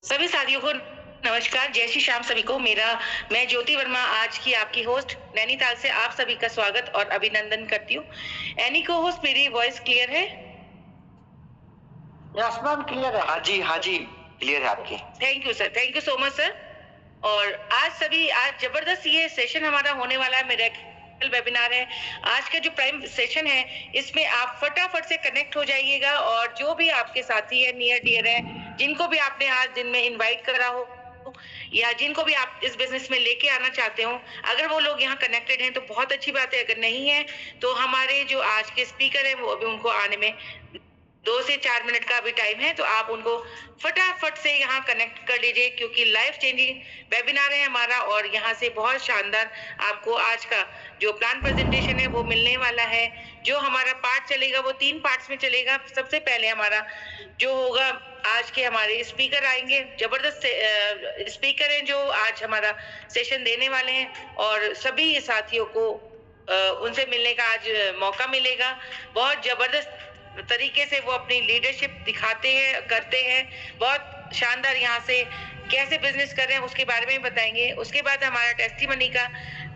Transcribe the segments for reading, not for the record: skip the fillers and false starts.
सभी साथियों को नमस्कार, जय श्री श्याम सभी को। मैं ज्योति वर्मा आज की आपकी होस्ट नैनीताल से आप सभी का स्वागत और अभिनंदन करती हूँ। एनी को होस्ट, मेरी वॉइस क्लियर है? यस मैम, क्लियर है। हाँ जी, हाँ जी, क्लियर है आपकी। Thank you sir, thank you so much sir. और आज जबरदस्त ये सेशन हमारा होने वाला है, मिरेकल वेबिनार है। आज का जो प्राइम सेशन है, इसमें आप फटाफट से कनेक्ट हो जाइएगा और जो भी आपके साथी है, नियर डियर है, जिनको भी आपने आज दिन में इनवाइट करा हो या जिनको भी आप इस बिजनेस में लेके आना चाहते हो, अगर वो लोग यहाँ कनेक्टेड हैं तो बहुत अच्छी बात है। अगर नहीं है तो हमारे जो आज के स्पीकर हैं वो अभी उनको आने में 2 से 4 मिनट का अभी टाइम है, तो आप उनको फटाफट से यहाँ कनेक्ट कर लीजिए क्योंकि लाइफ चेंजिंग वेबिनार है हमारा और यहाँ से बहुत शानदार आपको आज का जो प्लान प्रेजेंटेशन है वो मिलने वाला है। जो हमारा पार्ट चलेगा वो 3 पार्ट्स में चलेगा। सबसे पहले हमारा जो होगा, आज के हमारे स्पीकर आएंगे, जबरदस्त स्पीकर हैं जो आज हमारा सेशन देने वाले हैं और सभी साथियों को उनसे मिलने का आज मौका मिलेगा। बहुत जबरदस्त तरीके से वो अपनी लीडरशिप दिखाते हैं, करते हैं। बहुत शानदार यहाँ से कैसे बिजनेस कर रहे हैं उसके बारे में बताएंगे। उसके बाद हमारा टेस्टिमनी का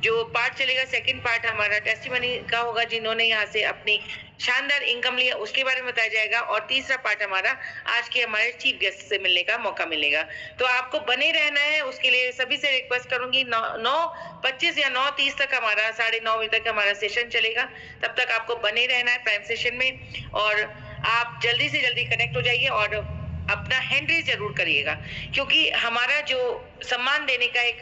जो पार्ट चलेगा, सेकंड पार्ट हमारा टेस्टिमनी का होगा, जिन्होंने यहाँ से अपनी शानदार इनकम लिया उसके बारे में बताया जाएगा। और तीसरा पार्ट हमारा आज के हमारे चीफ गेस्ट से मिलने का मौका मिलेगा। तो आपको बने रहना है, उसके लिए सभी से रिक्वेस्ट करूंगी। 9:25 या 9:30 तक हमारा 9:30 बजे तक हमारा सेशन चलेगा। तब तक आपको बने रहना है प्राइम सेशन में और आप जल्दी से जल्दी कनेक्ट हो जाइए और अपना हैंड रेज जरूर करिएगा क्योंकि हमारा जो सम्मान देने का एक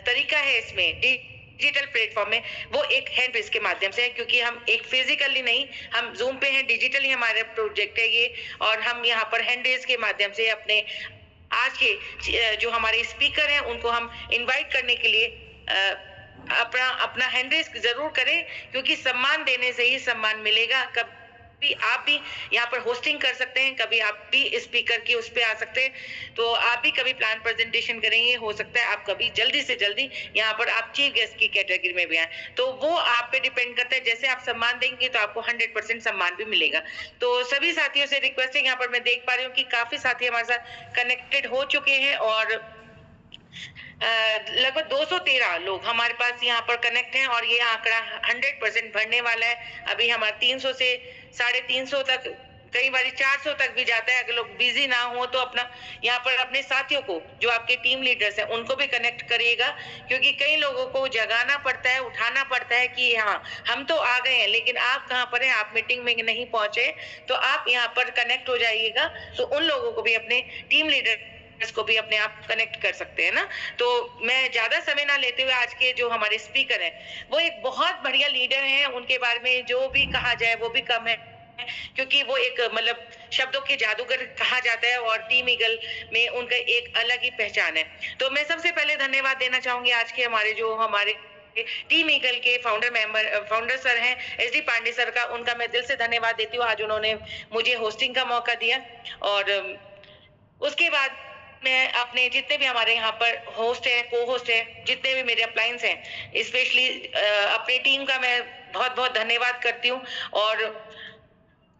तरीका है इसमें डिजिटल प्लेटफॉर्म में, वो एक हैंड रेज के माध्यम से है क्योंकि हम एक फिजिकली नहीं, हम जूम पे हैं, डिजिटली हमारा प्रोजेक्ट है ये। और हम यहाँ पर हैंड रेज के माध्यम से अपने आज के जो हमारे स्पीकर हैं उनको हम इनवाइट करने के लिए अपना हैंड रेज जरूर करें क्योंकि सम्मान देने से ही सम्मान मिलेगा। कभी आप भी यहाँ पर होस्टिंग कर सकते हैं, कभी आप भी स्पीकर की उस पे आ सकते हैं, तो आप भी कभी प्लान प्रेजेंटेशन करेंगे, हो सकता है आप कभी जल्दी से जल्दी यहाँ पर आप चीफ गेस्ट की कैटेगरी में भी आए। तो वो आप पे डिपेंड करता है, जैसे आप सम्मान देंगे तो आपको 100% सम्मान भी मिलेगा। तो सभी साथियों से रिक्वेस्ट है, यहाँ पर मैं देख पा रही हूँ कि काफी साथी हमारे साथ कनेक्टेड हो चुके हैं और लगभग 213 लोग हमारे पास यहाँ पर कनेक्ट हैं और ये आंकड़ा 100% बढ़ने वाला है। अभी हमारा 300 से 350 तक, कई बार 400 तक भी जाता है। अगर लोग बिजी ना हो तो अपना यहाँ पर अपने साथियों को, जो आपके टीम लीडर्स हैं, उनको भी कनेक्ट करिएगा क्योंकि कई लोगों को जगाना पड़ता है, उठाना पड़ता है कि हाँ हम तो आ गए हैं लेकिन आप कहाँ पर हैं, आप मीटिंग में नहीं पहुंचे। तो आप यहाँ पर कनेक्ट हो जाइएगा तो उन लोगों को भी, अपने टीम लीडर को भी अपने आप कनेक्ट कर सकते हैं ना। तो मैं ज्यादा समय ना लेते हुए आज के जो हमारे स्पीकर हैं वो एक बहुत बढ़िया लीडर हैं। उनके बारे में जो भी कहा जाए वो भी कम है क्योंकि वो एक मतलब शब्दों के जादूगर कहा जाता है और टीम ईगल में उनका एक अलग ही पहचान है। तो मैं सबसे पहले धन्यवाद देना चाहूंगी आज के हमारे टीम ईगल के फाउंडर सर हैं SD पांडे सर का। उनका मैं दिल से धन्यवाद देती हूँ, आज उन्होंने मुझे होस्टिंग का मौका दिया। और उसके बाद मैं अपने जितने भी हमारे यहाँ पर होस्ट है, को होस्ट है, जितने भी मेरे अप्लायंस हैं, स्पेशली अपनी टीम का मैं बहुत बहुत धन्यवाद करती हूँ। और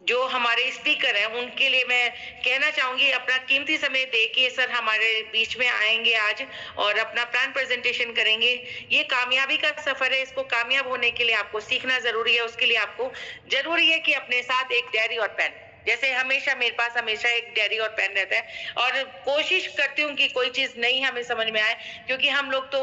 जो हमारे स्पीकर हैं उनके लिए मैं कहना चाहूंगी, अपना कीमती समय देके सर हमारे बीच में आएंगे आज और अपना प्लान प्रेजेंटेशन करेंगे। ये कामयाबी का सफर है, इसको कामयाब होने के लिए आपको सीखना जरूरी है। उसके लिए आपको जरूरी है कि अपने साथ एक डायरी और पेन, जैसे हमेशा मेरे पास हमेशा एक डायरी और पेन रहता है और कोशिश करती हूँ कि कोई चीज नहीं हमें समझ में आए क्योंकि हम लोग तो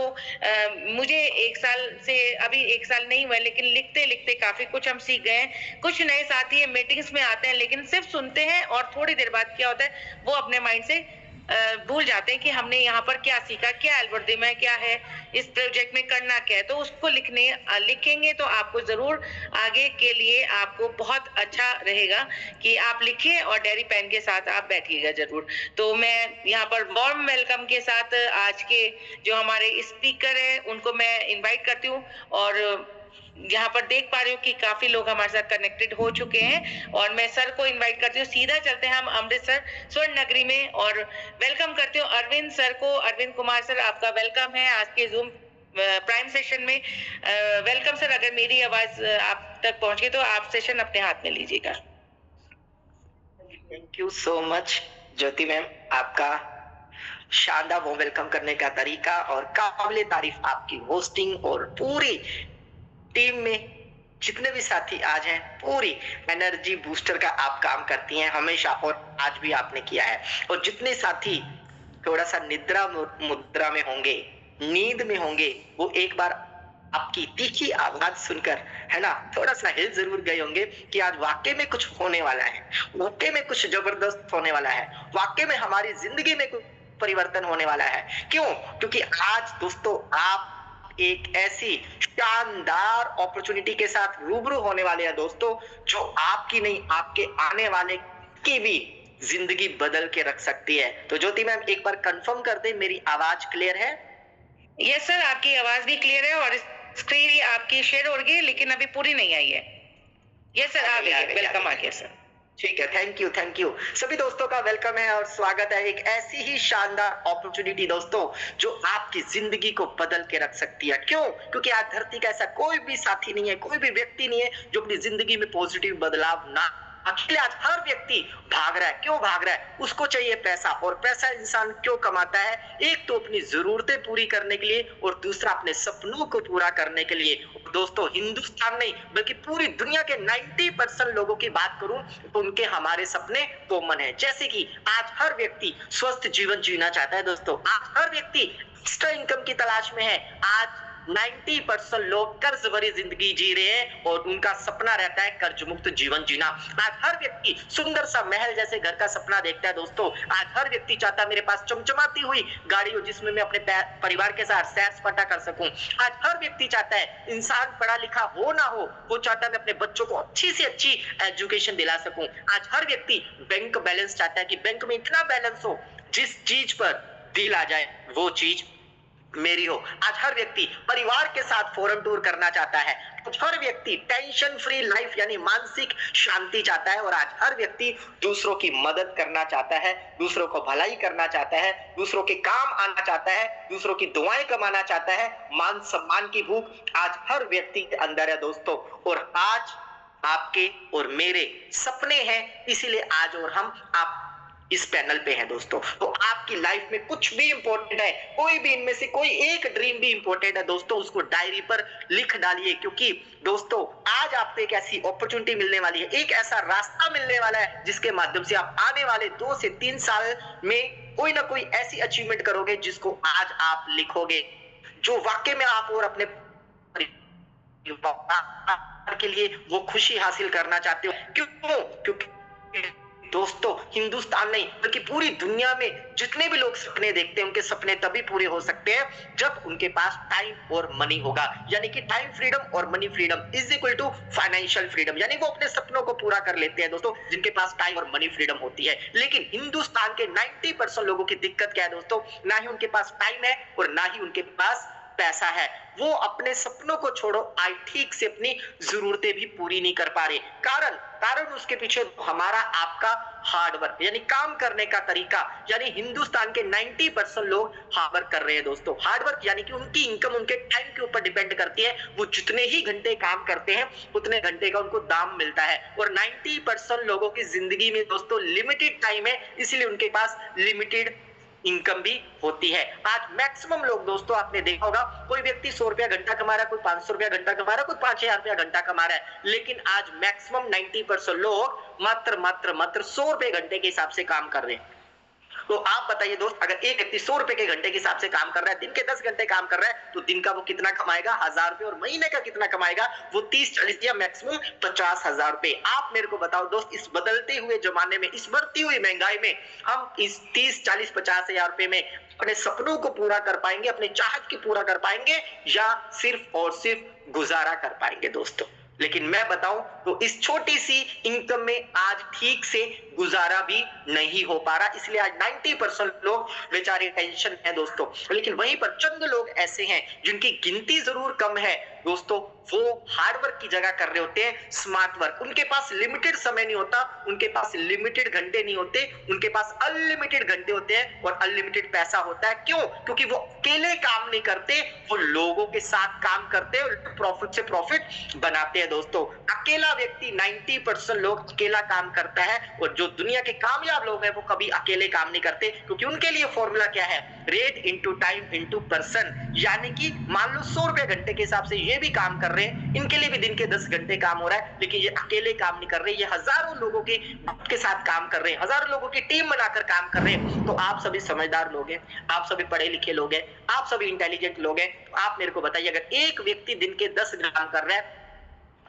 मुझे 1 साल से, अभी 1 साल नहीं हुआ लेकिन लिखते लिखते काफी कुछ हम सीख गए हैं। कुछ नए साथी है, मीटिंग्स में आते हैं लेकिन सिर्फ सुनते हैं और थोड़ी देर बाद क्या होता है वो अपने माइंड से भूल जाते हैं कि हमने यहाँ पर क्या सीखा, क्या एल्गोरिथम है, क्या है इस प्रोजेक्ट में करना क्या है। तो उसको लिखेंगे तो आपको जरूर आगे के लिए आपको बहुत अच्छा रहेगा कि आप लिखिए और डायरी पेन के साथ आप बैठिएगा जरूर। तो मैं यहाँ पर वार्म वेलकम के साथ आज के जो हमारे स्पीकर हैं उनको मैं इन्वाइट करती हूँ और यहाँ पर देख पा रही हूँ कि काफी लोग हमारे साथ कनेक्टेड हो चुके हैं और मैं सर को इनवाइट करती हूँ। सीधा चलते हैं हम अमृतसर स्वर्ण नगरी में और वेलकम करती हूँ अरविंद सर को। अरविंद कुमार सर, आपका वेलकम है आज के जूम प्राइम सेशन में। Welcome sir. अगर मेरी आवाज आप तक पहुंचे तो आप सेशन अपने हाथ में लीजिएगा। Thank you so much Jyoti ma'am, आपका शानदार वो वेलकम करने का तरीका और काबिले तारीफ आपकी होस्टिंग और पूरी टीम में जितने भी साथी आज हैं, पूरी एनर्जी बूस्टर का आप काम करती हैं हमेशा, और आज भी आपने किया है। और जितने साथी थोड़ा सा निद्रा मुद्रा में होंगे, नींद में होंगे, वो एक बार आपकी तीखी आवाज सुनकर, है ना, थोड़ा सा हिल जरूर गए होंगे कि आज वाकई में कुछ होने वाला है, वाकई में कुछ जबरदस्त होने वाला है, वाकई में हमारी जिंदगी में कुछ परिवर्तन होने वाला है। क्यों? क्योंकि आज दोस्तों आप एक ऐसी शानदार अपॉर्चुनिटी के साथ रूबरू होने वाले हैं दोस्तों, जो आपकी नहीं, आपके आने वाले की भी जिंदगी बदल के रख सकती है। तो ज्योति मैम, एक बार कंफर्म कर दे, मेरी आवाज क्लियर है? यस सर, आपकी आवाज भी क्लियर है और स्क्रीन आपकी शेयर हो रही है, लेकिन अभी पूरी नहीं आई है। यस सर, आ गई है, वेलकम आ गया सर। ठीक है, थैंक यू, थैंक यू। सभी दोस्तों का वेलकम है और स्वागत है एक ऐसी ही शानदार अपॉर्चुनिटी दोस्तों, जो आपकी जिंदगी को बदल के रख सकती है। क्यों? क्योंकि आज धरती का ऐसा कोई भी साथी नहीं है, कोई भी व्यक्ति नहीं है जो अपनी जिंदगी में पॉजिटिव बदलाव ना, अकेले आज हर व्यक्ति भाग रहा है। क्यों भाग रहा है? उसको चाहिए पैसा, और पैसा इंसान क्यों कमाता है? एक तो अपनी जरूरतें पूरी करने के लिए, और दूसरा अपने सपनों को पूरा करने के लिए। दोस्तों, हिंदुस्तान नहीं बल्कि पूरी दुनिया के 90% लोगों की बात करूं तो उनके हमारे सपने कॉमन है। जैसे कि आज हर व्यक्ति स्वस्थ जीवन जीना चाहता है दोस्तों, आज हर व्यक्ति एक्स्ट्रा इनकम की तलाश में है। आज 90% लोग कर्ज भरी जिंदगी जी रहे हैं और उनका सपना रहता है कर्ज मुक्त जीवन जीना। आज हर व्यक्ति सुंदर सा महल जैसे घर का सपना देखता है दोस्तों। आज हर व्यक्ति चाहता है मेरे पास चमचमाती हुई गाड़ी हो जिसमें मैं अपने परिवार के साथ सैर सपाटा कर सकूं। आज हर व्यक्ति चाहता है इंसान पढ़ा लिखा हो ना हो, वो चाहता है मैं अपने बच्चों को अच्छी से अच्छी एजुकेशन दिला सकूं। आज हर व्यक्ति बैंक बैलेंस चाहता है कि बैंक में इतना बैलेंस हो जिस चीज पर दिल आ जाए वो चीज मेरी हो। आज हर व्यक्ति परिवार के साथ फॉरेन टूर करना चाहता है। आज हर व्यक्ति टेंशन फ्री लाइफ यानी मानसिक शांति चाहता है, और आज हर व्यक्ति दूसरों की मदद करना चाहता है, दूसरों को भलाई करना चाहता है, दूसरों के काम आना चाहता है, दूसरों की दुआएं कमाना चाहता है। मान सम्मान की भूख आज हर व्यक्ति के अंदर है दोस्तों। और आज आपके और मेरे सपने हैं, इसीलिए आज और हम आप इस पैनल पे है दोस्तों। तो आपकी लाइफ में कुछ भी इंपॉर्टेंट है, कोई भी इनमें से कोई एक ड्रीम भी इंपॉर्टेंट है दोस्तों, उसको डायरी पर लिख डालिए। क्योंकि दोस्तों, आज आपको एक ऐसी अपॉर्चुनिटी मिलने वाली है, एक ऐसा रास्ता मिलने वाला है जिसके माध्यम से आप आने वाले 2 से 3 साल में कोई ना कोई ऐसी अचीवमेंट करोगे जिसको आज आप लिखोगे, जो वाकई में आप और अपने के लिए वो खुशी हासिल करना चाहते हो। क्यों? क्योंकि दोस्तों, हिंदुस्तान नहीं बल्कि पूरी दुनिया में जितने भी लोग सपने देखते हैं, उनके सपने तभी पूरे हो सकते हैं जब उनके पास टाइम और मनी होगा। यानी कि टाइम फ्रीडम और money freedom is equal to financial freedom. यानी वो अपने सपनों को पूरा कर लेते हैं दोस्तों जिनके पास टाइम और मनी फ्रीडम होती है। लेकिन हिंदुस्तान के 90% लोगों की दिक्कत क्या है दोस्तों? ना ही उनके पास टाइम है और ना ही उनके पास पैसा है। वो अपने सपनों को छोड़ो, आज ठीक से अपनी जरूरतें भी पूरी नहीं कर पा रहे। कारण उसके पीछे हमारा आपका हार्डवर्क यानी काम करने का तरीका। यानी हिंदुस्तान के 90% लोग हार्डवर्क कर रहे हैं दोस्तों। हार्डवर्क यानी कि उनकी इनकम उनके टाइम के ऊपर डिपेंड करती है। वो जितने ही घंटे काम करते हैं उतने घंटे का उनको दाम मिलता है। और 90% लोगों की जिंदगी में दोस्तों लिमिटेड टाइम है, इसलिए उनके पास लिमिटेड इनकम भी होती है। आज मैक्सिमम लोग दोस्तों, आपने देखा होगा, कोई व्यक्ति 100 रुपया घंटा कमा रहा है, कोई 500 रुपया घंटा कमा रहा है, कोई 5000 रुपया घंटा कमा रहा है। लेकिन आज मैक्सिमम 90% लोग मात्र 100 रुपए घंटे के हिसाब से काम कर रहे हैं। तो आप बताइए दोस्त, अगर एक व्यक्ति 100 रुपए के घंटे के हिसाब से काम कर रहा है, दिन के 10 घंटे काम कर रहा है, तो दिन का वो कितना कमाएगा? 1000 रुपए। और महीने का कितना कमाएगा? वो 30-40 या मैक्सिमम 50,000 रुपए। आप मेरे को बताओ दोस्त, इस बदलते हुए जमाने में, इस बढ़ती हुई महंगाई में, हम इस 30-40-50,000 रुपए में अपने सपनों को पूरा कर पाएंगे, अपने चाहत की पूरा कर पाएंगे, या सिर्फ और सिर्फ गुजारा कर पाएंगे दोस्तों? लेकिन मैं बताऊं तो इस छोटी सी इनकम में आज ठीक से गुजारा भी नहीं हो पा रहा। इसलिए आज 90% लोग बेचारे टेंशन है दोस्तों। लेकिन वहीं पर चंद लोग ऐसे हैं जिनकी गिनती जरूर कम है दोस्तों, वो हार्डवर्क की जगह कर रहे होते हैं स्मार्ट वर्क। उनके पास लिमिटेड समय नहीं होता, उनके पास लिमिटेड घंटे नहीं होते, उनके पास अनलिमिटेड घंटे होते हैं और अनलिमिटेड पैसा होता है। क्यों? क्योंकि वो अकेले काम नहीं करते, वो लोगों के साथ काम करते हैं और प्रॉफिट से प्रॉफिट बनाते हैं दोस्तों। अकेला व्यक्ति 90% लोग अकेला काम करता है, और जो दुनिया के कामयाब लोग हैं वो कभी अकेले काम नहीं करते, क्योंकि उनके लिए फॉर्मूला क्या है, rate into time into person. यानी कि मान लो 100 रुपए घंटे के हिसाब से ये भी काम कर रहे हैं, इनके लिए भी दिन के 10 घंटे काम हो रहा है, लेकिन ये अकेले काम नहीं कर रहे, ये हजारों लोगों के साथ काम कर रहे हैं, हजारों लोगों की टीम बनाकर काम कर रहे हैं। तो आप सभी समझदार लोग हैं, आप सभी पढ़े लिखे लोग हैं, आप सभी इंटेलिजेंट लोग हैं, तो आप मेरे को बताइए, अगर एक व्यक्ति दिन के 10 काम कर रहा है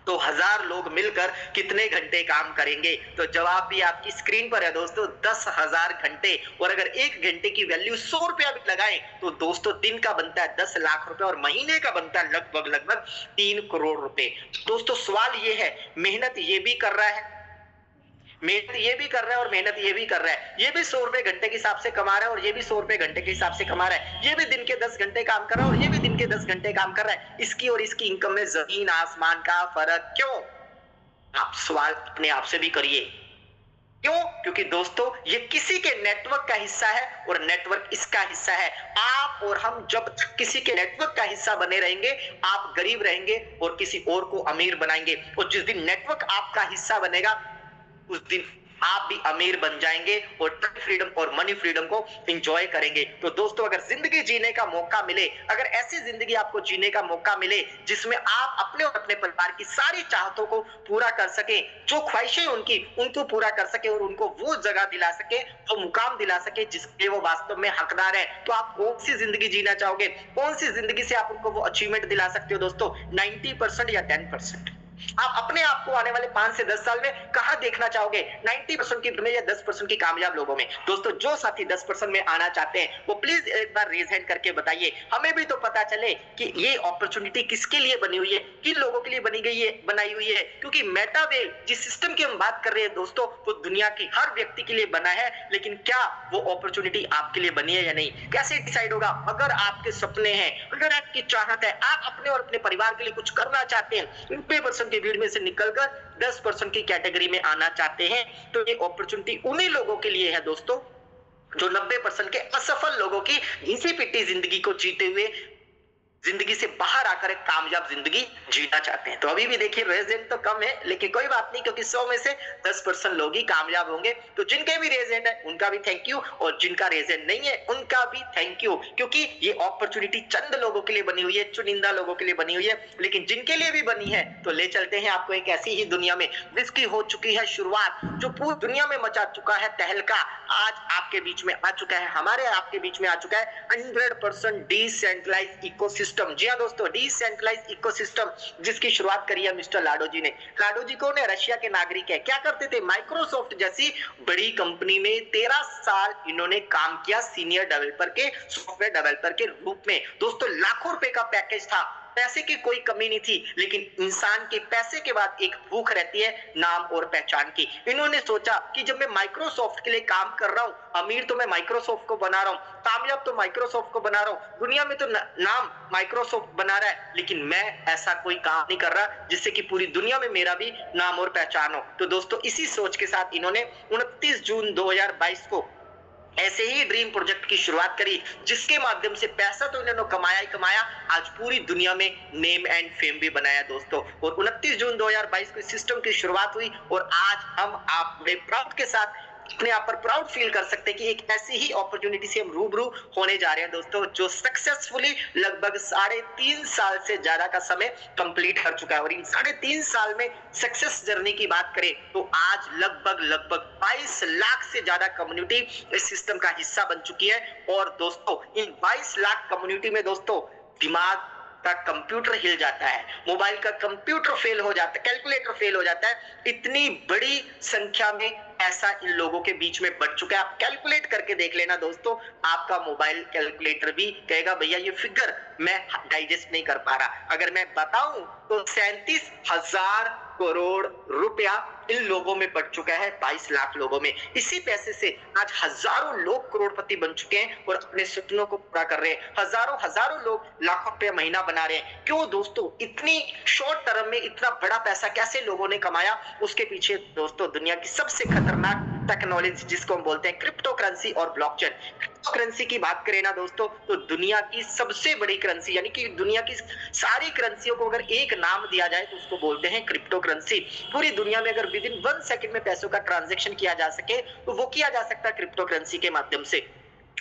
तो 1000 लोग मिलकर कितने घंटे काम करेंगे? तो जवाब भी आपकी स्क्रीन पर है दोस्तों, 10,000 घंटे। और अगर एक घंटे की वैल्यू 100 रुपया भी लगाएं तो दोस्तों दिन का बनता है 10 लाख रुपए, और महीने का बनता है लगभग 3 करोड़ रुपए। दोस्तों सवाल ये है, मेहनत ये भी कर रहा है, मेहनत ये भी कर रहा है और मेहनत ये भी कर रहा है, ये भी 100 रुपए घंटे के हिसाब से कमा रहा है और ये भी 100 रुपए घंटे के हिसाब से कमा रहा है, ये भी दिन के 10 घंटे काम कर रहा है और ये भी दिन के 10 घंटे काम कर रहा है, इसकी और इसकी इनकम में जमीन आसमान का फर्क क्यों? आप सवाल अपने आप से भी करिए, क्यों? क्योंकि दोस्तों ये किसी के नेटवर्क का हिस्सा है और नेटवर्क इसका हिस्सा है। आप और हम जब तक किसी के नेटवर्क का हिस्सा बने रहेंगे, आप गरीब रहेंगे और किसी और को अमीर बनाएंगे, और जिस दिन नेटवर्क आपका हिस्सा बनेगा उस दिन आप भी अमीर बन जाएंगे और टाइम फ्रीडम और मनी फ्रीडम को एंजॉय करेंगे। तो दोस्तों अगर जिंदगी जीने का मौका मिले, अगर ऐसी जिंदगी आपको जीने का मौका मिले जिसमें आप अपने और अपने परिवार की सारी चाहतों को पूरा कर सके, जो ख्वाहिशें उनको पूरा कर सके और उनको वो जगह दिला सके, वो मुकाम दिला सके जिसके वो वास्तव में हकदार है, तो आप कौन सी जिंदगी जीना चाहोगे? कौन सी जिंदगी से आप उनको वो अचीवमेंट दिला सकते हो दोस्तों? 90% या 10%? आप अपने आप को आने वाले 5 से 10 साल में कहां देखना चाहोगे? 90% की में या 10% की कामयाब लोगों में? दोस्तों जो साथी 10% में आना चाहते हैं वो प्लीज एक बार रेज हैंड करके बताइए, हमें भी तो पता चले कि ये अपॉर्चुनिटी किसके लिए बनी हुई है, किन लोगों के लिए बनाई हुई है। क्योंकि मेटावेव जिस सिस्टम की हम बात कर रहे हैं दोस्तों, वो दुनिया के हर व्यक्ति के लिए बना है, लेकिन क्या वो अपॉर्चुनिटी आपके लिए बनी है या नहीं? कैसे डिसाइड होगा? अगर आपके सपने हैं, अगर आपकी चाहत है, आप अपने और अपने परिवार के लिए कुछ करना चाहते हैं, 90% की भीड़ में से निकलकर 10% की कैटेगरी में आना चाहते हैं, तो ये अपॉर्चुनिटी उन्हीं लोगों के लिए है दोस्तों जो 90% के असफल लोगों की घिसी पिटी जिंदगी को जीते हुए जिंदगी से बाहर आकर एक कामयाब जिंदगी जीना चाहते हैं। तो अभी भी देखिए रेजेंट तो कम है, लेकिन कोई बात नहीं, क्योंकि 100 में से 10% लोग ही कामयाब होंगे। तो जिनके भी रेजेंट है उनका भी थैंक यू, और जिनका रेजेंट नहीं है उनका भी थैंक यू, क्योंकि ये अपॉर्चुनिटी चंद लोगों के लिए बनी हुई है, चुनिंदा लोगों के लिए बनी हुई है। लेकिन जिनके लिए भी बनी है तो ले चलते हैं आपको एक ऐसी ही दुनिया में जिसकी हो चुकी है शुरुआत, जो पूरी दुनिया में मचा चुका है तहलका, आज आपके बीच में आ चुका है, हमारे आपके बीच में आ चुका है 100% डिसेंट्रलाइज्ड इकोसिस्टम। जी हाँ दोस्तों, डिसेंट्रलाइज्ड इकोसिस्टम, जिसकी शुरुआत करी है मिस्टर लाडो जी ने। लाडो जी कौन है? रशिया के नागरिक है। क्या करते थे? माइक्रोसॉफ्ट जैसी बड़ी कंपनी में 13 साल इन्होंने काम किया सीनियर डेवलपर के, सॉफ्टवेयर डेवलपर के रूप में। दोस्तों लाखों रुपए का पैकेज था, पैसे की कोई कमी नहीं थी, लेकिन इंसान के पैसे के बाद एक भूख रहती है नाम और पहचान की। इन्होंने सोचा कि जब मैं माइक्रोसॉफ्ट के लिए काम कर रहा हूं, अमीर तो मैं माइक्रोसॉफ्ट को बना रहा हूं, कामयाब तो माइक्रोसॉफ्ट को बना रहा हूं, दुनिया में तो नाम माइक्रोसॉफ्ट बना रहा है, लेकिन मैं ऐसा कोई काम नहीं कर रहा जिससे कि पूरी दुनिया में मेरा भी नाम और पहचान हो। तो दोस्तों इसी सोच के साथ इन्होंने 29 जून 2022 को ऐसे ही ड्रीम प्रोजेक्ट की शुरुआत करी, जिसके माध्यम से पैसा तो इन्होंने कमाया ही कमाया, आज पूरी दुनिया में नेम एंड फेम भी बनाया दोस्तों। और 29 जून 2022 को इस सिस्टम की शुरुआत हुई, और आज हम आप बड़े प्राउड के साथ अपने आप पर प्राउड फील कर सकते हैं कि एक ऐसी ही अपॉर्चुनिटी से हम रूबरू होने जा रहे हैं दोस्तों, जो सक्सेसफुली लगभग 3.5 साल से ज्यादा का समय कंप्लीट कर चुका है। और इन 3.5 साल में सक्सेस जर्नी की बात करें तो आज लगभग 22 लाख से ज्यादा कम्युनिटी इस सिस्टम का हिस्सा बन चुकी है। और दोस्तों इन 22 लाख कम्युनिटी में दोस्तों दिमाग का कंप्यूटर हिल जाता है, मोबाइल का कंप्यूटर फेल हो जाता है, कैलकुलेटर फेल हो जाता है, इतनी बड़ी संख्या में ऐसा इन लोगों के बीच में बढ़ चुका है। आप कैलकुलेट करके देख लेना दोस्तों, आपका मोबाइल कैलकुलेटर भी कहेगा भैया ये फिगर मैं डाइजेस्ट नहीं कर पा रहा। अगर मैं बताऊं तो 37,000 करोड़ रुपया इन लोगों में बढ़ चुका है, 22 लाख लोगों में। इसी पैसे से आज हजारों लोग करोड़पति बन चुके हैं और अपने सपनों को पूरा कर रहे हैं। हजारों लोग लाखों रुपया महीना बना रहे हैं। क्यों दोस्तों? इतनी शॉर्ट टर्म में इतना बड़ा पैसा कैसे लोगों ने कमाया? उसके पीछे दोस्तों दुनिया की सबसे खतरनाक टेक्नोलॉजी जिसको हम बोलते हैं क्रिप्टो करेंसी और ब्लॉकचेन। करेंसी की बात करें ना दोस्तों, तो दुनिया की सबसे बड़ी करेंसी, यानी कि दुनिया की सारी करेंसियों को अगर एक नाम दिया जाए तो उसको बोलते हैं क्रिप्टो करेंसी। पूरी दुनिया में अगर विद इन 1 सेकंड में पैसों का ट्रांजैक्शन किया जा सके तो वो किया जा सकता है क्रिप्टो करेंसी के माध्यम से।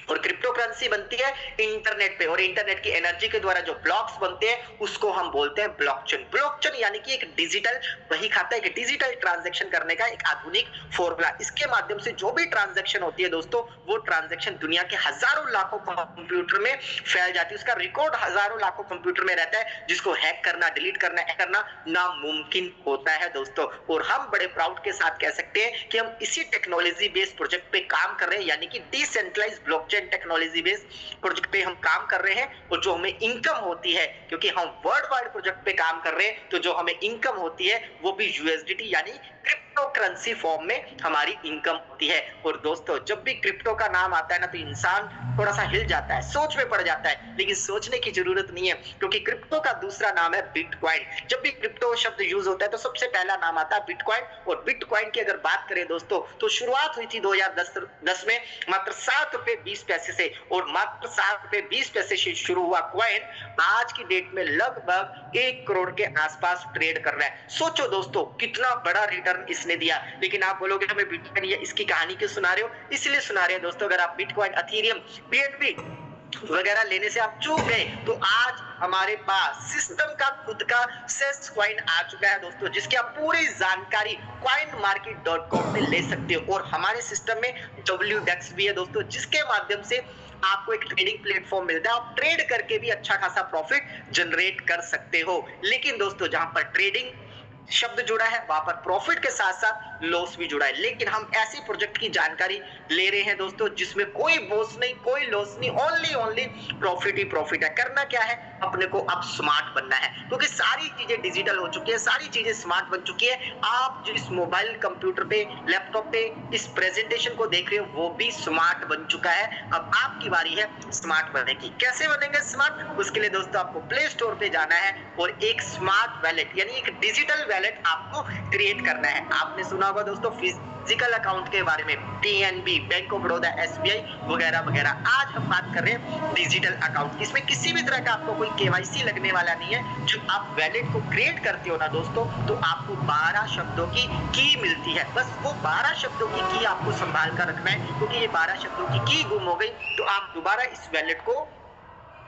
और क्रिप्टो करेंसी बनती है इंटरनेट पे, और इंटरनेट की एनर्जी के द्वारा जो ब्लॉक्स बनते हैं उसको हम बोलते हैं ब्लॉकचेन। ब्लॉकचेन यानी कि एक डिजिटल वही खाता है, एक डिजिटल ट्रांजैक्शन करने का एक आधुनिक फॉर्मूला। इसके माध्यम से जो भी ट्रांजैक्शन होती है दोस्तों, वो ट्रांजैक्शन दुनिया के हजारों लाखों कंप्यूटर में फैल जाती है। उसका रिकॉर्ड हजारों लाखों कंप्यूटर में रहता है, जिसको हैक करना, डिलीट करना नामुमकिन होता है दोस्तों। और हम बड़े प्राउड के साथ कह सकते हैं कि हम इसी टेक्नोलॉजी बेस्ड प्रोजेक्ट पे काम कर रहे हैं, यानी कि decentralized blockchain technology based project पे हम काम कर रहे हैं। और जो हमें इनकम होती है, क्योंकि हम वर्ल्ड वाइड प्रोजेक्ट पे काम कर रहे हैं, तो जो हमें इनकम होती है वो भी यूएसडीटी यानी क्रिप्टो करेंसी फॉर्म में हमारी इनकम होती है। और दोस्तों, जब भी क्रिप्टो का नाम आता है ना, तो इंसान थोड़ा सा हिल जाता है, सोच में पड़ जाता है। लेकिन सोचने की जरूरत नहीं है, क्योंकि क्रिप्टो का दूसरा नाम है बिटकॉइन। जब भी क्रिप्टो शब्द यूज होता है तो सबसे पहला नाम आता है बिटकॉइन। और बिटकॉइन की अगर बात करें दोस्तों, तो शुरुआत हुई थी 2010 में मात्र 7 रुपए 20 पैसे से, और मात्र 7 रुपए 20 पैसे से शुरू हुआ कॉइन आज की डेट में लगभग 1 करोड़ के आसपास ट्रेड कर रहा है। सोचो दोस्तों, कितना बड़ा रिटर्न इसने दिया। लेकिन आप बोलोगे हमें बिटकॉइन या इसकी कहानी क्यों सुना रहे हो? इसलिए सुना रहे हैं दोस्तों, अगर आप बिटकॉइन, एथेरियम, बीएनबी वगैरह लेने से आप चूक गए, तो आज हमारे पास सिस्टम का खुद का सेस कॉइन आ चुका है दोस्तों, जिसकी आप पूरी जानकारी coinmarket.com पे ले सकते हो। और हमारे सिस्टम में WDEX भी है दोस्तों, जिसके माध्यम से आपको एक ट्रेडिंग प्लेटफॉर्म मिलता है। आप ट्रेड करके भी अच्छा खासा प्रॉफिट जनरेट कर सकते हो। लेकिन दोस्तों, जहां पर ट्रेडिंग शब्द जुड़ा है, वहां पर प्रॉफिट के साथ साथ लॉस भी जुड़ा है। लेकिन हम ऐसी प्रोजेक्ट की जानकारी ले रहे हैं दोस्तों, जिसमें कोई बॉस नहीं, कोई लॉस नहीं, ओनली प्रॉफिट ही प्रॉफिट है। करना क्या है? अपने को अब स्मार्ट बनना है, क्योंकि सारी चीजें डिजिटल हो चुकी है, सारी चीजें स्मार्ट बन चुकी है। आप जो इस मोबाइल, कंप्यूटर पे, लैपटॉप पे इस प्रेजेंटेशन को देख रहे हो, वो भी स्मार्ट बन चुका है। अब आपकी बारी है स्मार्ट बनने की। कैसे बनेंगे स्मार्ट? उसके लिए दोस्तों आपको प्ले स्टोर पे जाना है और एक स्मार्ट वैलेट यानी एक डिजिटल वैलेट आपको क्रिएट करना है। आपने सुना होगा दोस्तों फिजिकल अकाउंट के बारे में, PNB, bank of Baroda, SBI वगैरह वगैरह। आज हम बात कर रहे हैं डिजिटल अकाउंट। इसमें किसी भी तरह का आपको कोई केवाईसी लगने वाला नहीं है। जो आप वैलेट को क्रिएट करते हो ना दोस्तों, तो आपको 12 शब्दों की मिलती है। बस वो 12 शब्दों की आपको संभाल कर रखना है, क्योंकि ये 12 शब्दों की गुम हो गई तो आप दोबारा इस वैलेट को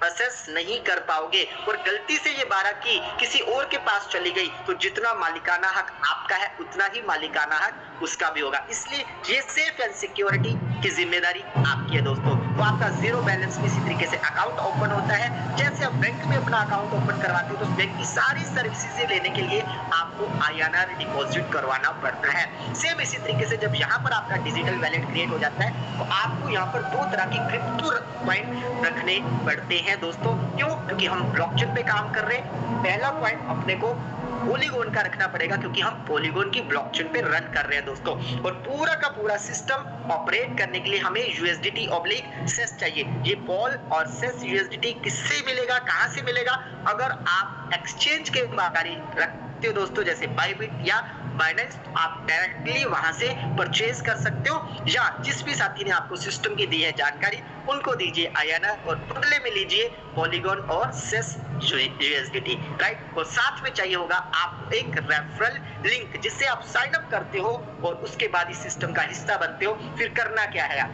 असेस नहीं कर पाओगे। और गलती से ये 12 की किसी और के पास चली गई तो जितना मालिकाना हक आपका है, उतना ही मालिकाना हक उसका भी होगा। इसलिए ये सेफ एंड सिक्योरिटी की जिम्मेदारी आपकी है दोस्तों। तो आपका जीरो बैलेंस में इसी तरीके से अकाउंट ओपन होता है। जैसे आप बैंक में अपना अकाउंट ओपन करवाते हो, तो बैंक की सारी सर्विसेज लेने के लिए आपको INR डिपॉजिट करवाना पड़ता है। सेम इसी तरीके से जब यहाँ पर आपका डिजिटल वैलेट क्रिएट हो जाता है, तो आपको यहाँ पर 2 तरह की क्रिप्टो कॉइन रखने पड़ते हैं दोस्तों। क्यों? क्योंकि हम ब्लॉकचेन पे काम कर रहे हैं। पहला कॉइन अपने को पॉलीगॉन का रखना पड़ेगा, क्योंकि हम पॉलीगॉन की ब्लॉकचेन पे रन कर रहे हैं दोस्तों। और पूरा का पूरा सिस्टम ऑपरेट करने के लिए हमें USDT/सेस चाहिए। ये पॉल और सेस USDT किससे मिलेगा, कहां से मिलेगा? अगर आप एक्सचेंज के जानकारी रखते हो दोस्तों, जैसे बाइबिट या बाइनेंस, आप डायरेक्टली वहां से परचेज कर सकते हो, या जिस भी साथी ने आपको सिस्टम की दी है जानकारी उनको दीजिए INR और बदले में लीजिए पॉलीगॉन और सेस USDT, राइट। और साथ में चाहिए होगा आपको एक रेफरल लिंक, जिससे आप साइन अप करते हो और उसके बाद इस सिस्टम का हिस्सा बनते हो। फिर करना क्या है?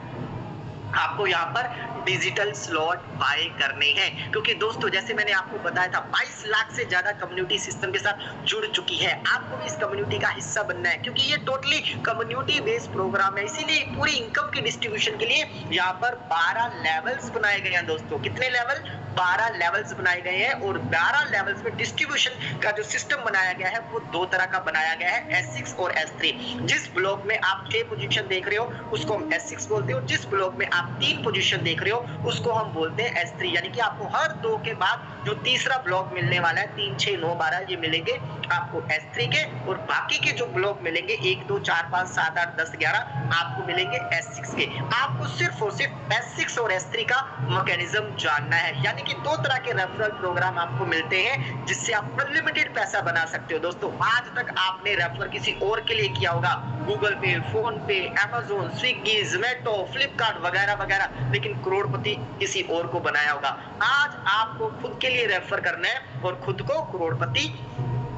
आपको यहाँ पर डिजिटल स्लॉट बाय करने हैं, क्योंकि दोस्तों जैसे मैंने आपको बताया था 22 लाख से ज्यादा कम्युनिटी सिस्टम के साथ जुड़ चुकी है। आपको भी इस कम्युनिटी का हिस्सा बनना है, क्योंकि ये टोटली कम्युनिटी बेस्ड प्रोग्राम है। इसीलिए पूरी इनकम की डिस्ट्रीब्यूशन के लिए यहाँ पर 12 लेवल्स बनाए गए हैं दोस्तों। कितने लेवल? 12 लेवल्स बनाए गए हैं। और 12 लेवल्स में डिस्ट्रीब्यूशन का जो सिस्टम बनाया गया है वो 2 तरह का बनाया गया है, S6 और S3। जिस ब्लॉक में आप 6 पोजीशन देख रहे हो उसको हम S6 बोलते हो। जिस ब्लॉक में आप 3 पोजीशन देख रहे हो उसको हम बोलते हैं S3। यानी कि आपको हर 2 के बाद जो तीसरा ब्लॉक मिलने वाला है, 3, 6, 9, 12 ये मिलेंगे आपको S3 के। और बाकी के जो ब्लॉक मिलेंगे 1, 2, 4, 5, 7, 8, 10, 11 आपको मिलेंगे S6 के। आपको सिर्फ और सिर्फ S6 और S3 का मैकेनिज्म जानना है। यानी कि दो तरह के रेफरल प्रोग्राम आपको मिलते हैं जिससे आप अनलिमिटेड पैसा बना सकते हो। दोस्तों आज तक आपने रेफर किसी और के लिए किया होगा, गूगल पे, फोन पे, अमेजोन, स्विगी, जोमेटो, फ्लिपकार्ट वगैरह वगैरह, लेकिन करोड़पति किसी और को बनाया होगा। आज आपको खुद के लिए रेफर करना है और खुद को करोड़पति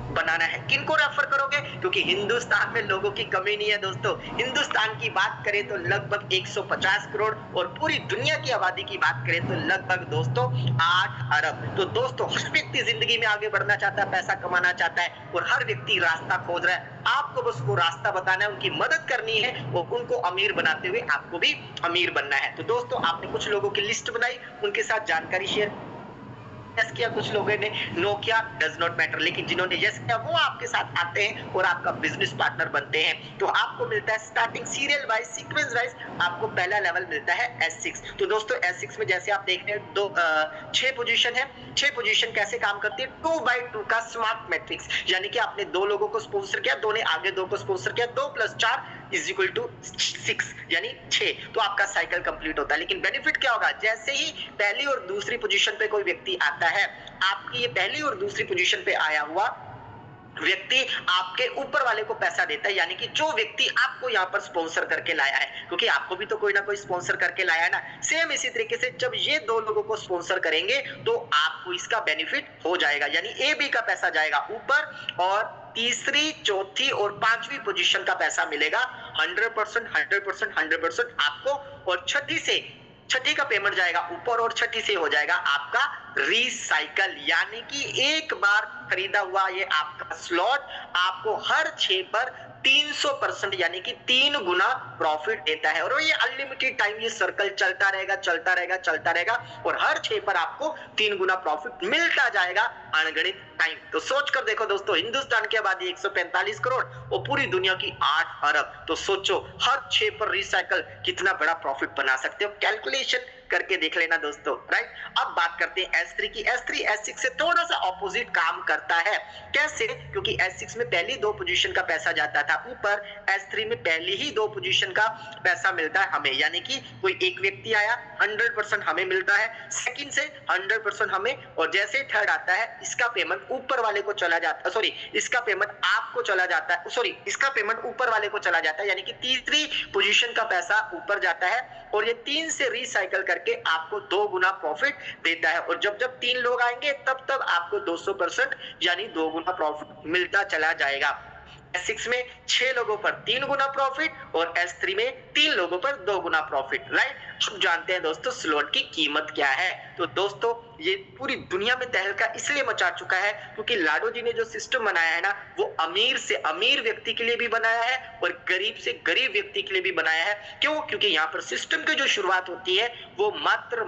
बनाना है। किनको रेफर करोगे? क्योंकि हिंदुस्तान में लोगों की कमी नहीं है दोस्तों। हिंदुस्तान की बात करें तो लगभग 150 करोड़ और पूरी दुनिया की आबादी की बात करें तो लगभग दोस्तों 8 अरब। तो दोस्तों हर व्यक्ति जिंदगी में आगे बढ़ना चाहता है, पैसा कमाना चाहता है और हर व्यक्ति रास्ता खोज रहा है। आपको बस वो रास्ता बताना है, उनकी मदद करनी है और उनको अमीर बनाते हुए आपको भी अमीर बनना है। तो दोस्तों आपने कुछ लोगों की लिस्ट बनाई, उनके साथ जानकारी शेयर यस किया, कुछ लोगों ने नो किया, डज नॉट मैटर, लेकिन जिन्होंने यस किया वो आपके साथ आते हैं और आपका बिजनेस पार्टनर बनते हैं। तो आपको मिलता है starting serial wise, sequence wise आपको पहला लेवल मिलता है S6। तो दोस्तों S6 में जैसे आप देख रहे हैं 6 पोजीशन है। 6 पोजीशन कैसे काम करती है? 2x2 का स्मार्ट मैट्रिक्स, यानी कि आपने 2 लोगों को स्पॉन्सर किया, 2 ने आगे 2 को स्पॉन्सर किया, 2 + 4 = 6 यानी 6, तो आपका साइकिल कंप्लीट होता है। लेकिन बेनिफिट क्या होगा? जैसे ही पहली और दूसरी पोजीशन पे कोई व्यक्ति आता है, आपकी ये पहली और दूसरी पोजीशन पे आया हुआ व्यक्ति आपके ऊपर वाले को पैसा देता है, यानी कि जो व्यक्ति आपको यहाँ पर स्पॉन्सर करके लाया है, क्योंकि आपको भी तो कोई ना कोई स्पॉन्सर करके लाया है ना। सेम इसी तरीके से जब ये 2 लोगों को स्पॉन्सर करेंगे तो आपको इसका बेनिफिट हो जाएगा, यानी ए बी का पैसा जाएगा ऊपर और तीसरी, चौथी और पांचवी पोजीशन का पैसा मिलेगा 100% 100% 100% आपको, और छठी का पेमेंट जाएगा ऊपर और छठी से हो जाएगा आपका रिसाइकल, यानी कि एक बार खरीदा हुआ ये आपका स्लॉट आपको हर 6 पर 300% यानी कि 3 गुना प्रॉफिट देता है। और ये अनलिमिटेड टाइम ये सर्कल चलता रहेगा और हर 6 पर आपको 3 गुना प्रॉफिट मिलता जाएगा अनगणित टाइम। तो सोच कर देखो दोस्तों, हिंदुस्तान की आबादी 145 करोड़ और पूरी दुनिया की 8 अरब। तो सोचो हर 6 पर रिसाइकल कितना बड़ा प्रॉफिट बना सकते हो, कैलकुलेशन करके देख लेना दोस्तों, राइट। अब बात करते हैं S3 की। S3 S6 से थोड़ा सा ऑपोजिट काम करता है। कैसे? क्योंकि S6 में पहली 2 पोजीशन का पैसा जाता था ऊपर, S3 में पहली ही 2 पोजीशन का पैसा मिलता है हमें, यानी कि कोई एक व्यक्ति आया 100% हमें मिलता है, सेकंड से 100% हमें, और जैसे थर्ड आता है इसका पेमेंट ऊपर वाले को चला जाता है, सॉरी इसका पेमेंट आपको चला जाता है, सॉरी इसका पेमेंट ऊपर वाले को चला जाता है, यानी कि तीसरी पोजीशन का पैसा ऊपर जाता है और ये 3 से रिसाइकल करके आपको 2 गुना प्रॉफिट देता है। और जब जब 3 लोग आएंगे तब आपको 200% यानी 2 गुना प्रॉफिट मिलता चला जाएगा। S6 में 6 लोगों पर 3 गुना प्रॉफिट और S3 में 3 लोगों पर 2 गुना प्रॉफिट, राइट। अब जानते हैं दोस्तों स्लॉट की कीमत क्या है। तो दोस्तों ये पूरी दुनिया में तहलका इसलिए मचा चुका है क्योंकि लाडो जी ने जो सिस्टम बनाया है ना, वो अमीर से अमीर व्यक्ति के लिए भी बनाया है और गरीब से गरीब व्यक्ति के लिए भी बनाया है। क्यों? क्योंकि यहाँ पर सिस्टम की जो शुरुआत होती है वो मात्र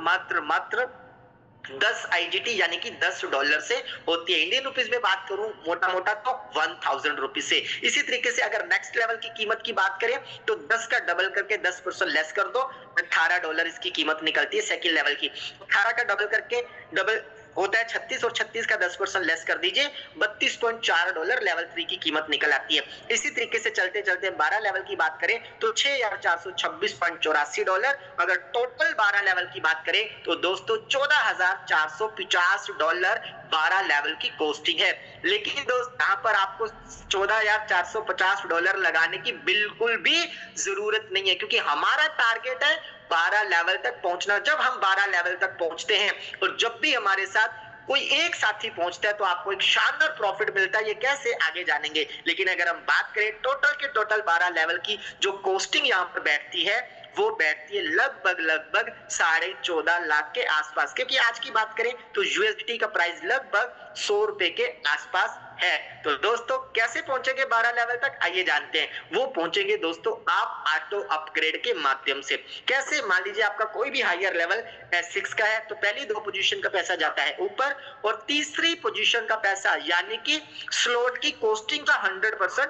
10 IGT यानी कि $10 से होती है। इंडियन रुपीस में बात करूं मोटा तो 1000 रुपीज से। इसी तरीके से अगर नेक्स्ट लेवल की कीमत की बात करें तो 10 का डबल करके 10% लेस कर दो, $18 इसकी कीमत निकलती है सेकंड लेवल की। 18 का डबल करके डबल होता है 36 और 36 का 10% लेस कर दीजिए, $32.4 लेवल 3 की कीमत निकल आती है। इसी तरीके से चलते चलते 12 लेवल की बात करें तो $6426.84। अगर टोटल 12 लेवल की बात करें तो दोस्तों $14,450 12 लेवल की कॉस्टिंग है। लेकिन दोस्त यहाँ पर आपको $14,450 लगाने की बिल्कुल भी जरूरत नहीं है, क्योंकि हमारा टारगेट है 12 लेवल तक पहुंचना। जब हम 12 लेवल तक पहुंचते हैं और जब भी हमारे साथ कोई एक साथी पहुंचता है तो आपको एक शानदार प्रॉफिट मिलता है। ये कैसे आगे जानेंगे, लेकिन अगर हम बात करें टोटल के टोटल 12 लेवल की जो कॉस्टिंग यहाँ पर बैठती है वो बैठती है लगभग 14.5 लाख के आसपास, क्योंकि आज की बात करें तो USDT का प्राइस लगभग 100 रुपए के आसपास है। तो दोस्तों कैसे पहुंचेंगे 12 लेवल तक, आइए जानते हैं। वो पहुंचेंगे दोस्तों आप ऑटो अपग्रेड के माध्यम से। कैसे? मान लीजिए आपका कोई भी हायर लेवल S6 का है तो पहली 2 पोजीशन का पैसा जाता है ऊपर और तीसरी पोजीशन का पैसा यानी कि स्लॉट की कॉस्टिंग का 100%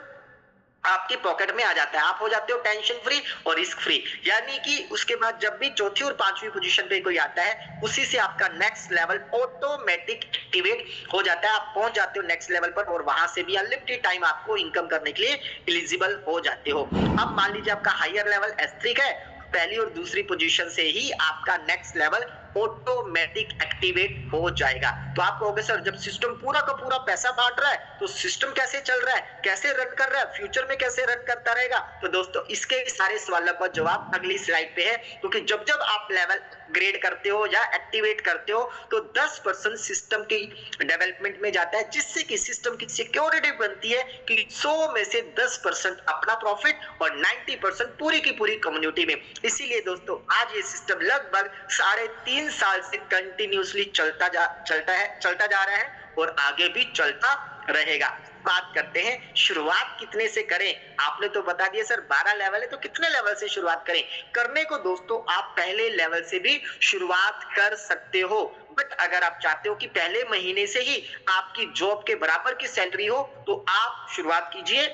आपकी पॉकेट में आ जाता है। आप हो जाते हो टेंशन फ्री और रिस्क फ्री, यानी कि उसके बाद जब भी चौथी और पांचवी पोजीशन पे कोई आता है उसी से आपका नेक्स्ट लेवल ऑटोमेटिक एक्टिवेट हो जाता है। आप पहुंच जाते हो नेक्स्ट लेवल पर और वहां से भी अनलिमिटेड टाइम आपको इनकम करने के लिए एलिजिबल हो जाते हो। अब मान लीजिए आपका हायर लेवल S3 का है, पहली और दूसरी पोजीशन से ही आपका नेक्स्ट लेवल ऑटोमेटिक एक्टिवेट हो जाएगा। तो आप कहोगे सर जब सिस्टम पूरा का पूरा पैसा बांट रहा है तो सिस्टम कैसे चल रहा है, कैसे रन कर रहा है, फ्यूचर में कैसे रन करता रहेगा? तो दोस्तों इसके सारे सवालों का जवाब अगली स्लाइड पे है, क्योंकि जब जब आप लेवल ग्रेड करते हो या एक्टिवेट करते हो तो 10% सिस्टम की डेवलपमेंट में जाता है, जिससे कि सिस्टम की सिक्योरिटी बनती है कि 100 में से 10% अपना प्रॉफिट और 90% पूरी की पूरी कम्युनिटी में। इसीलिए दोस्तों आज ये सिस्टम लगभग 3.5 साल से कंटिन्यूसली चलता जा रहा है और आगे भी चलता रहेगा। बात करते हैं शुरुआत कितने से करें। आपने तो बता दिया सर 12 लेवल है, तो कितने लेवल से शुरुआत करें? करने को दोस्तों आप पहले लेवल से भी शुरुआत कर सकते हो, बट अगर आप चाहते हो कि पहले महीने से ही आपकी जॉब के बराबर की सैलरी हो तो आप शुरुआत कीजिए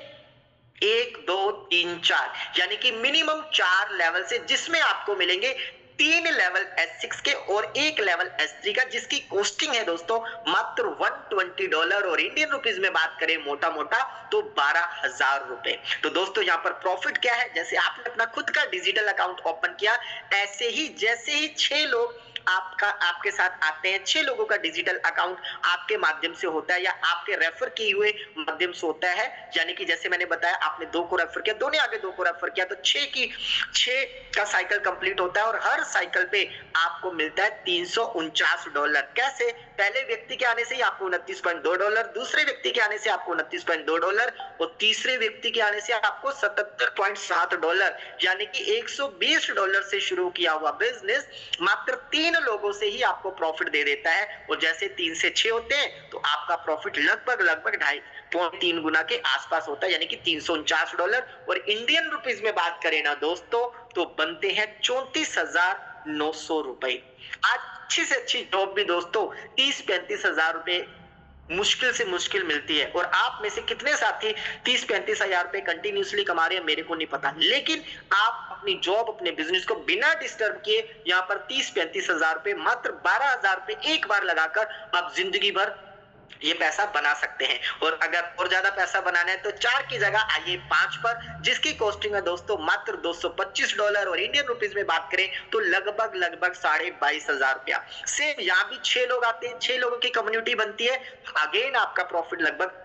1 2 3 4 यानी कि मिनिमम 4 लेवल से, जिसमें आपको मिलेंगे 3 लेवल S6 के और 1 लेवल S3 का, जिसकी कॉस्टिंग है दोस्तों मात्र $120 और इंडियन रुपीस में बात करें मोटा मोटा तो 12,000 रुपए। तो दोस्तों यहाँ पर प्रॉफिट क्या है, जैसे आपने अपना खुद का डिजिटल अकाउंट ओपन किया, ऐसे ही जैसे ही 6 लोग आपके साथ आते हैं, 6 लोगों का डिजिटल अकाउंट आपके माध्यम से होता है या आपके रेफर किए हुए माध्यम से होता है, यानी कि जैसे मैंने बताया आपने 2 को रेफर किया, 2 ने आगे 2 को रेफर किया, तो 6 का साइकिल कंप्लीट होता है और हर साइकिल पे आपको मिलता है $349। कैसे? पहले व्यक्ति के आने से ही आपको $29.2, दूसरे व्यक्ति के आने से आपको $29.2 और तीसरे व्यक्ति के आने से आपको $77.7, यानी कि $120 से शुरू किया हुआ बिजनेस मात्र 3 लोगों से ही आपको प्रॉफिट दे देता है। और जैसे 3 से 6 होते हैं तो आपका प्रॉफिट लगभग 2.5-3 गुना के आसपास होता है, यानी कि $349। और इंडियन रुपीस में बात करें ना दोस्तों तो बनते हैं 34,900 रुपए। आज अच्छी से अच्छी जॉब भी दोस्तों 30-35 हजार रुपए मुश्किल से मुश्किल मिलती है, और आप में से कितने साथी 30-35 हजार रुपए कंटिन्यूसली कमा रहे हैं मेरे को नहीं पता, लेकिन आप अपनी जॉब अपने बिजनेस को बिना डिस्टर्ब किए यहाँ पर 30-35 हजार रुपए मात्र 12,000 रुपए एक बार लगाकर आप जिंदगी भर ये पैसा बना सकते हैं। और अगर और ज्यादा पैसा बनाना है तो 4 की जगह आइए 5 पर, जिसकी कॉस्टिंग है दोस्तों मात्र $225 और इंडियन रुपीस में बात करें तो लगभग 22,500 रुपया। सेम यहाँ भी 6 लोग आते हैं, 6 लोगों की कम्युनिटी बनती है, अगेन आपका प्रॉफिट लगभग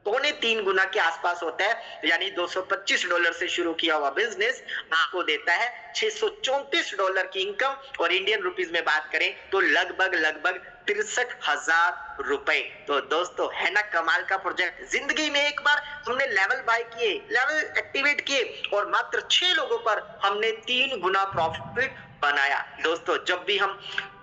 2.5 गुना के आसपास होता है, यानी $225 से शुरू किया हुआ बिजनेस आपको देता है $634 की इनकम, और इंडियन रुपीस में बात करें तो लगभग 63,000 रुपए। तो दोस्तों है ना कमाल का प्रोजेक्ट। जिंदगी में एक बार हमने लेवल बाय किए, लेवल एक्टिवेट किए और मात्र 6 लोगों पर हमने 3 गुना प्रॉफिट बनाया। दोस्तों जब भी हम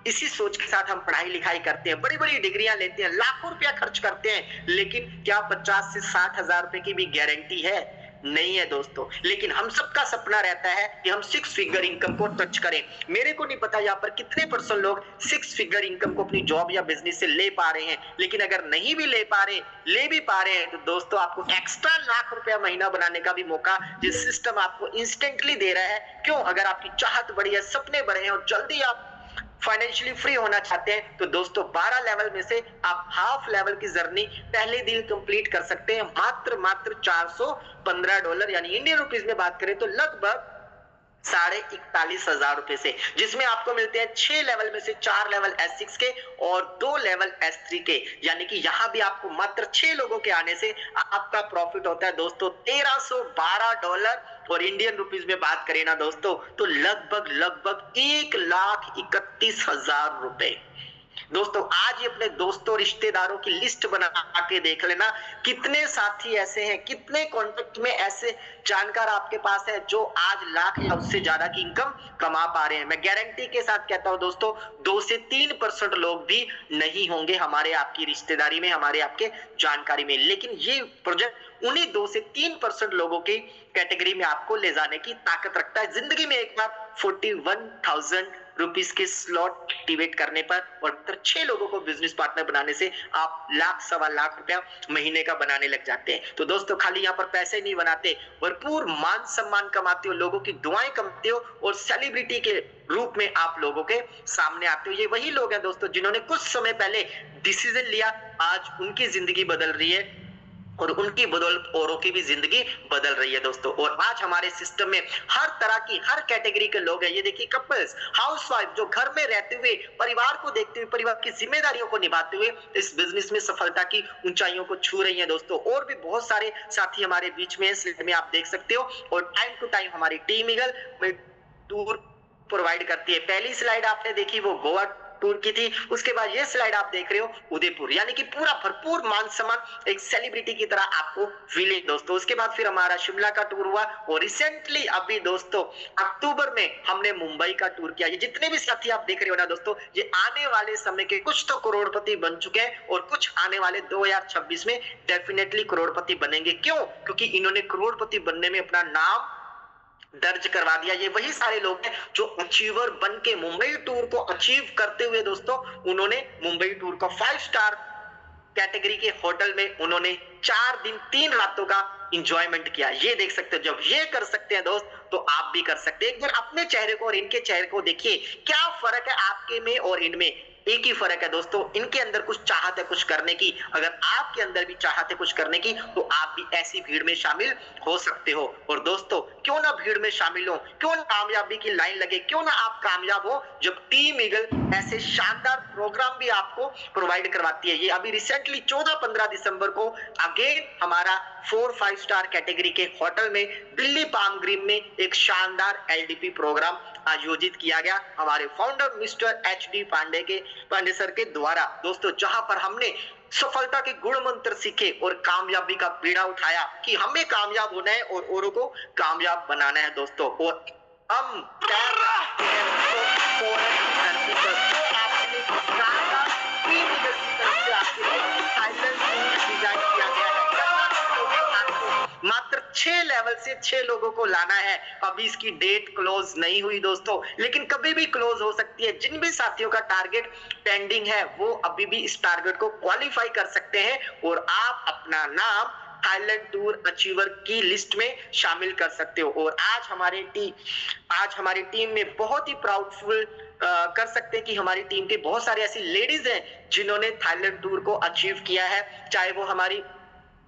इसी सोच के साथ हम पढ़ाई लिखाई करते हैं, बड़ी बड़ी डिग्रियां लेते हैं, लाखों रुपया खर्च करते हैं, लेकिन क्या 50 से 60 हजार रुपए की भी गारंटी है? नहीं है दोस्तों। लेकिन हम सबका सपना रहता है कि हम 6 फिगर इनकम को टच करें। मेरे को नहीं पता यहाँ पर कितने % लोग 6 फिगर इनकम को अपनी जॉब या बिजनेस से ले पा रहे हैं, लेकिन अगर नहीं भी ले भी पा रहे हैं तो दोस्तों आपको एक्स्ट्रा लाख रुपया महीना बनाने का भी मौका ये सिस्टम आपको इंस्टेंटली दे रहा है। क्यों? अगर आपकी चाहत बड़ी है, सपने बड़े हैं और जल्दी आप फाइनेंशियली फ्री होना चाहते हैं तो दोस्तों 12 लेवल में से आप हाफ लेवल की जर्नी पहले दिन कंप्लीट कर सकते हैं मात्र $415, यानी इंडियन रुपीस में बात करें तो लगभग 41,500 रुपए से, जिसमें आपको मिलते हैं 6 लेवल में से 4 लेवल S6 के और 2 लेवल S3 के, यानी कि यहाँ भी आपको मात्र 6 लोगों के आने से आपका प्रॉफिट होता है दोस्तों $1,312, और इंडियन रुपीस में बात करें ना दोस्तों तो लगभग 1,31,000 रुपए। दोस्तों आज ही अपने दोस्तों रिश्तेदारों की लिस्ट बना के देख लेना, कितने साथी ऐसे हैं, कितने कॉन्टेक्ट में ऐसे जानकार आपके पास है जो आज लाख या उससे ज्यादा की इनकम कमा पा रहे हैं। मैं गारंटी के साथ कहता हूं दोस्तों 2 से 3% लोग भी नहीं होंगे हमारे आपकी रिश्तेदारी में, हमारे आपके जानकारी में, लेकिन ये प्रोजेक्ट उन्हीं 2 से 3% लोगों की कैटेगरी में आपको ले जाने की ताकत रखता है। जिंदगी में एक बार 41,000 रुपीस के स्लॉट एक्टिवेट करने पर और 6 लोगों को बिजनेस पार्टनर बनाने से आप लाख सवा लाख रुपया महीने का बनाने लग जाते हैं। तो दोस्तों खाली यहाँ पर पैसे नहीं बनाते, भरपूर मान सम्मान कमाते हो, लोगों की दुआएं कमाते हो और सेलिब्रिटी के रूप में आप लोगों के सामने आते हो। ये वही लोग हैं दोस्तों जिन्होंने कुछ समय पहले डिसीजन लिया, आज उनकी जिंदगी बदल रही है और उनकी बदौलत औरों की भी जिंदगी बदल रही है दोस्तों। और आज हमारे सिस्टम में हर तरह की हर कैटेगरी के लोग हैं। ये देखिए कपल्स, हाउसवाइफ जो घर में रहते हुए परिवार को देखते हुए परिवार की जिम्मेदारियों को निभाते हुए इस बिजनेस में सफलता की ऊंचाइयों को छू रही है दोस्तों। और भी बहुत सारे साथी हमारे बीच में स्लाइड में आप देख सकते हो। और टाइम टू टाइम हमारी टीम ईगल टूर प्रोवाइड करती है। पहली स्लाइड आपने देखी वो गोवा टूर की थी, उसके बाद ये स्लाइड आप देख रहे हो उदयपुर, यानी कि पूरा भरपूर मान सम्मान एक सेलिब्रिटी की तरह आपको मिले दोस्तों। उसके बाद फिर हमारा शिमला का टूर हुआ और रिसेंटली अभी दोस्तों अक्टूबर में हमने मुंबई का टूर किया। ये जितने भी साथी आप देख रहे हो ना दोस्तों, ये आने वाले समय के कुछ तो करोड़पति बन चुके हैं और कुछ आने वाले 2026 में डेफिनेटली करोड़पति बनेंगे। क्यों? क्योंकि इन्होंने करोड़पति बनने में अपना नाम दर्ज करवा दिया। ये वही सारे लोग हैं जो अचीवर बन के मुंबई टूर को अचीव करते हुए दोस्तों उन्होंने मुंबई टूर का 5 स्टार कैटेगरी के होटल में उन्होंने 4 दिन 3 रातों का इंजॉयमेंट किया। ये देख सकते हो, जब ये कर सकते हैं दोस्त तो आप भी कर सकते हैं। एक बार अपने चेहरे को और इनके चेहरे को देखिए, क्या फर्क है आपके में और इनमें। एक ही फर्क है दोस्तों, इनके अंदर कुछ चाहत है कुछ करने की। अगर आपके अंदर भी चाहत है कुछ करने की तो आप भी ऐसी भीड़ में शामिल हो सकते हो। और दोस्तों क्यों ना भीड़ में शामिल हो, क्यों ना कामयाबी की लाइन लगे, क्यों ना आप कामयाब हो जब टीम ईगल ऐसे शानदार प्रोग्राम भी आपको प्रोवाइड करवाती है। ये अभी रिसेंटली 14-15 दिसंबर को अगेन हमारा 4-5 स्टार कैटेगरी के होटल में दिल्ली पाम ग्रीन में एक शानदार एलडीपी प्रोग्राम आयोजित किया गया हमारे founder mister HD Pandey sir के द्वारा दोस्तों, जहां पर हमने सफलता के गुण मंत्र सीखे और कामयाबी का बीड़ा उठाया कि हमें कामयाब होना है और औरों को कामयाब बनाना है दोस्तों। और हम मात्र 6 लेवल से 6 लोगों को लाना है। अभी इसकी डेट क्लोज नहीं हुई दोस्तों, लेकिन कभी भी क्लोज हो सकती है। जिन भी साथियों का टारगेट पेंडिंग है वो अभी भी इस टारगेट को क्वालिफाई कर सकते हैं और आप अपना नाम थाईलैंड टूर अचीवर की लिस्ट में शामिल कर सकते हो। और आज हमारी टीम में बहुत ही प्राउडफुल कर सकते हैं कि हमारी टीम के बहुत सारे ऐसी लेडीज हैं जिन्होंने थाईलैंड टूर को अचीव किया है। चाहे वो हमारी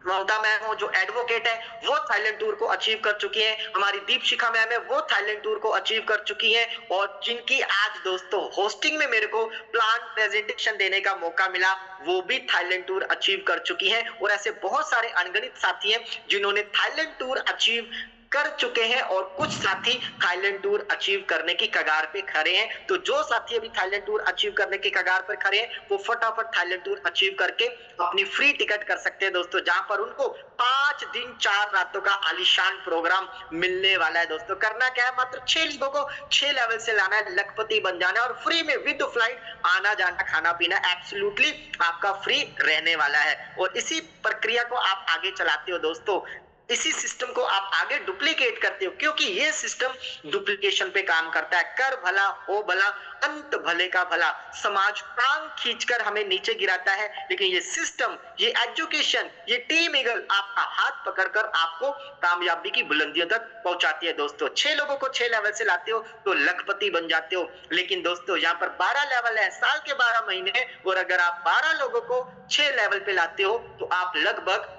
ममता मैम हो जो एडवोकेट है, वो थाईलैंड टूर को अचीव कर चुकी हैं। हमारी दीपशिखा मैम है, वो थाईलैंड टूर को अचीव कर चुकी हैं। और जिनकी आज दोस्तों होस्टिंग में मेरे को प्लान प्रेजेंटेशन देने का मौका मिला, वो भी थाईलैंड टूर अचीव कर चुकी हैं। और ऐसे बहुत सारे अनगिनत साथी हैं जिन्होंने थाईलैंड टूर अचीव कर चुके हैं और कुछ साथी थाईलैंड टूर अचीव करने की कगार पे खड़े हैं। तो जो साथी अभी थाईलैंड टूर अचीव करने की कगार पर खड़े हैं वो फटाफट थाईलैंड टूर अचीव करके अपनी फ्री टिकट कर सकते हैं दोस्तों, जहां पर उनको 5 दिन 4 रातों का आलीशान प्रोग्राम मिलने वाला है दोस्तों। करना क्या है, मात्र 6 लोगों को 6 लेवल से लाना है, लखपति बन जाना है और फ्री में विद फ्लाइट आना जाना खाना पीना एब्सोल्युटली आपका फ्री रहने वाला है। और इसी प्रक्रिया को आप आगे चलाते हो दोस्तों, इसी सिस्टम को आप आगे डुप्लीकेट करते हो, क्योंकि ये सिस्टम डुप्लीकेशन पे काम करता है। कर भला हो भला, अंत भले का भला। समाज टांग खींचकर हमें नीचे गिराता है, लेकिन ये सिस्टम, ये एजुकेशन, ये टीम ईगल आपका हाथ पकड़कर आपको कामयाबी की बुलंदियों तक पहुंचाती है दोस्तों। 6 लोगों को 6 लेवल से लाते हो तो लखपति बन जाते हो। लेकिन दोस्तों यहाँ पर 12 लेवल है, साल के 12 महीने, और अगर आप 12 लोगों को 6 लेवल पे लाते हो तो आप लगभग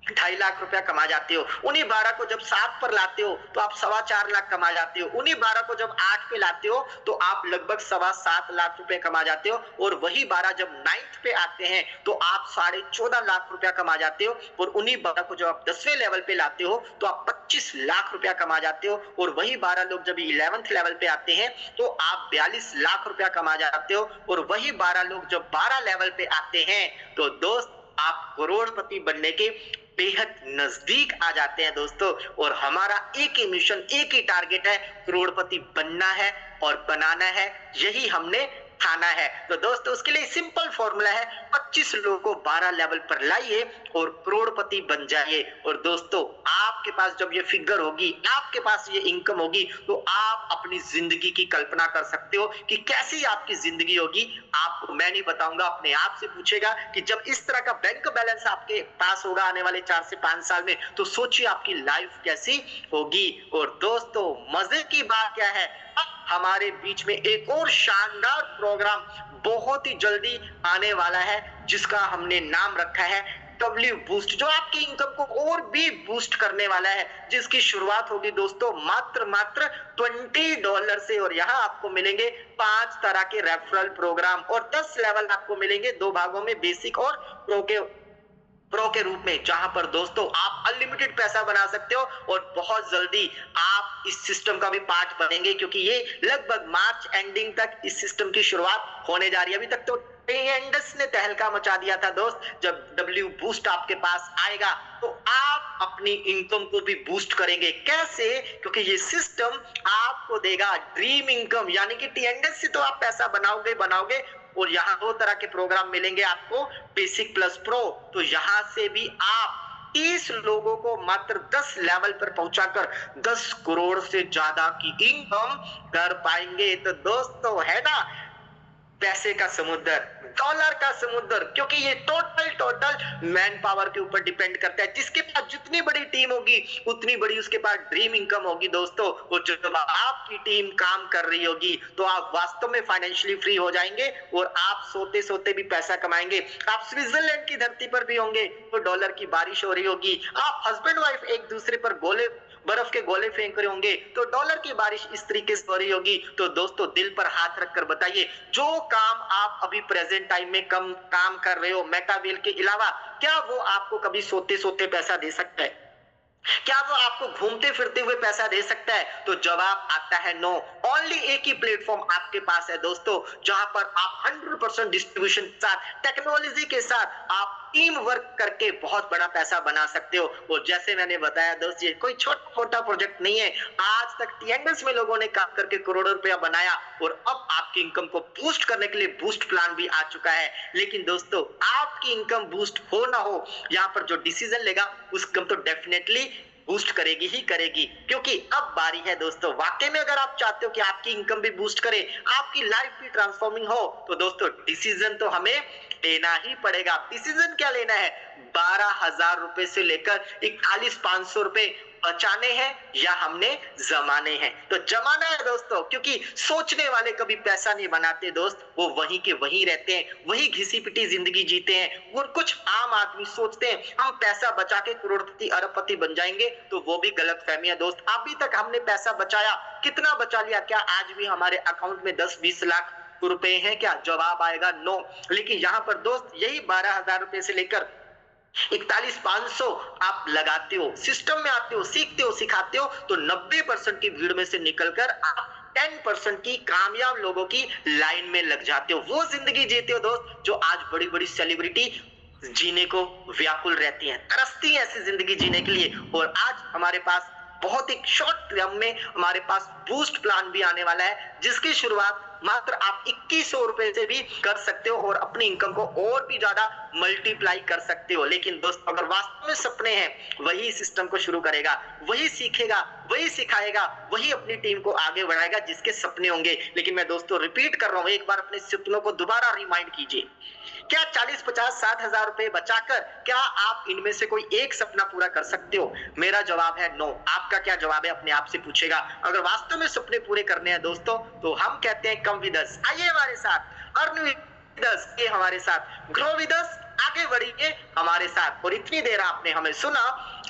2.5 लाख रुपया कमा जाते हो। उन्हीं 12 को जब 7 पर लाते हो तो आप 4.25 लाख कमा जाते हो। उन्हीं 12 को जब 8 पे लाते हो तो आप लगभग 7.25 लाख रुपए कमा जाते हो। और वही 12 जब 9th पे आते हैं तो आप 14.5 लाख रुपया कमा जाते हो। और उन्हीं 12 को जब आप 10वें लेवल पे लाते हो तो आप 25 लाख रुपया कमा जाते हो। और वही 12 लोग जब 11th लेवल पे आते हैं तो आप 42 लाख रुपया कमा जाते हो। और वही 12 लोग जब 12 लेवल पे आते हैं तो दोस्त आप करोड़पति बनने के बेहद नजदीक आ जाते हैं दोस्तों। और हमारा एक ही मिशन, एक ही टारगेट है, करोड़पति बनना है और बनाना है, यही हमने ठाना है। तो दोस्तों उसके लिए सिंपल फॉर्मूला है, 25 लोगों को 12 लेवल पर लाइए और करोड़पति बन जाइए। और दोस्तों आपके पास जब ये फिगर होगी, आपके पास ये इनकम होगी, तो आप अपनी जिंदगी की कल्पना कर सकते हो कि कैसी आपकी जिंदगी होगी। आपको मैं नहीं बताऊंगा, अपने आप से पूछेगा कि जब इस तरह का बैंक बैलेंस आपके पास होगा आने वाले 4 से 5 साल में, तो सोचिए आपकी लाइफ कैसी होगी। और दोस्तों मजे की बात क्या है, हमारे बीच में एक और शानदार प्रोग्राम बहुत ही जल्दी आने वाला है जिसका हमने नाम रखा है डब्ल्यू बूस्ट, जो आपकी इनकम को और भी बूस्ट करने वाला है, जिसकी शुरुआत होगी दोस्तों मात्र $20 से। और यहाँ आपको मिलेंगे 5 तरह के रेफरल प्रोग्राम और 10 लेवल आपको मिलेंगे 2 भागों में, बेसिक और प्रो के रूप में, जहां पर दोस्तों आप अनलिमिटेड पैसा बना सकते हो और बहुत जल्दी आप इस सिस्टम का भी पार्ट बनेंगे, क्योंकि ये लगभग मार्च एंडिंग तक इस सिस्टम की शुरुआत होने जा रही है। अभी तक तो टेंडर्स ने तहलका मचा दिया था दोस्त। जब डब्ल्यू बूस्ट आपके पास आएगा तो आप अपनी इनकम को भी बूस्ट करेंगे। कैसे? क्योंकि ये सिस्टम आपको देगा ड्रीम इनकम, यानी कि टेंडर्स से तो आप पैसा बनाओगे और यहाँ 2 तरह के प्रोग्राम मिलेंगे आपको, बेसिक प्लस प्रो। तो यहाँ से भी आप 30 लोगों को मात्र 10 लेवल पर पहुंचाकर 10 करोड़ से ज्यादा की इनकम कर पाएंगे। तो दोस्तों है ना पैसे का समुद्र, डॉलर का समुद्र, क्योंकि ये टोटल मैन पावर के ऊपर डिपेंड करता है। जिसके पास जितनी बड़ी टीम होगी उतनी बड़ी उसके पास ड्रीम इनकम होगी दोस्तों। और जब आपकी टीम काम कर रही होगी तो आप वास्तव में फाइनेंशियली फ्री हो जाएंगे और आप सोते सोते भी पैसा कमाएंगे। आप स्विट्जरलैंड की धरती पर भी होंगे तो डॉलर की बारिश हो रही होगी। आप हस्बैंड वाइफ एक दूसरे पर बर्फ के गोले फेंक रहे होंगे तो डॉलर की बारिश इस तरीके से हो रही होगी। तो दोस्तों दिल पर हाथ रखकर बताइए, जो काम आप अभी प्रेजेंट टाइम में कम काम कर रहे हो मेटावेल के अलावा, क्या वो आपको कभी सोते सोते पैसा दे सकता है? क्या वो आपको घूमते फिरते हुए पैसा दे सकता है? तो जवाब आता है नो। ओनली एक ही प्लेटफॉर्म आपके पास है दोस्तों, जहां पर आप 100% डिस्ट्रीब्यूशन के साथ, टेक्नोलॉजी के साथ आप टीम वर्क करके बहुत बड़ा पैसा बना सकते हो। और जैसे मैंने बताया दोस्त, ये कोई छोटा प्रोजेक्ट नहीं है। आज तक टीएनएस में लोगों ने काम करके करोड़ों रुपया बनाया और अब आपकी इनकम को बूस्ट करने के लिए बूस्ट प्लान भी आ चुका है। लेकिन दोस्तों आपकी इनकम बूस्ट हो ना हो, यहाँ पर जो डिसीजन लेगा उसको तो डेफिनेटली बूस्ट करेगी ही करेगी, क्योंकि अब बारी है दोस्तों। वाकई में अगर आप चाहते हो कि आपकी इनकम भी बूस्ट करे, आपकी लाइफ भी ट्रांसफॉर्मिंग हो, तो दोस्तों डिसीजन तो हमें लेना ही पड़ेगा। डिसीजन क्या लेना है? 12,000 रुपए से लेकर 41,500 रुपए बचाने हैं या हमने जमाने हैं? तो जमाना है दोस्तों, क्योंकि सोचने वाले कभी पैसा नहीं बनाते दोस्त, वो वहीं के वहीं रहते हैं, वही घिसी पिटी जिंदगी जीते हैं। और कुछ आम आदमी सोचते हैं हम पैसा बचा के करोड़पति अरबपति बन जाएंगे, तो वो भी गलत फहमी है दोस्त। अभी तक हमने पैसा बचाया, कितना बचा लिया? क्या आज भी हमारे अकाउंट में 10-20 लाख रुपए हैं क्या? जवाब आएगा नो। लेकिन यहाँ पर दोस्त यही 12,000 रुपए से लेकर 41,500 आप लगाते हो, सिस्टम में आते हो, सीखते हो, सिखाते हो, तो 90% की भीड़ में से निकलकर आप 10% की कामयाब लोगों की लाइन में लग जाते हो। वो जिंदगी जीते हो दोस्त जो आज बड़ी बड़ी सेलिब्रिटी जीने को व्याकुल रहती हैं, तरसती हैं ऐसी जिंदगी जीने के लिए। और आज हमारे पास बहुत ही शॉर्ट टर्म में हमारे पास बूस्ट प्लान भी आने वाला है, जिसकी शुरुआत मात्र आप 2100 रुपए से भी कर सकते हो और अपनी इनकम को और भी ज्यादा मल्टीप्लाई कर सकते हो। लेकिन दोस्त अगर वास्तव में सपने हैं, वही सिस्टम को शुरू करेगा, वही सीखेगा, वही सिखाएगा, वही अपनी टीम को आगे बढ़ाएगा जिसके सपने होंगे। लेकिन मैं दोस्तों रिपीट कर रहा हूं, एक बार अपने सपनों को दोबारा रिमाइंड कीजिए। क्या 40, 50, 60,000 रुपए बचाकर क्या आप इनमें से कोई एक सपना पूरा कर सकते हो? मेरा जवाब है नो। आपका क्या जवाब है अपने आप से पूछेगा। अगर वास्तव में सपने पूरे करने हैं दोस्तों, तो हम कहते हैं कम विद अस, आइए हमारे साथ, अर्न विद अस, ये हमारे साथ, ग्रो विद अस, आगे बढ़िए हमारे साथ। और इतनी देर आपने हमें सुना,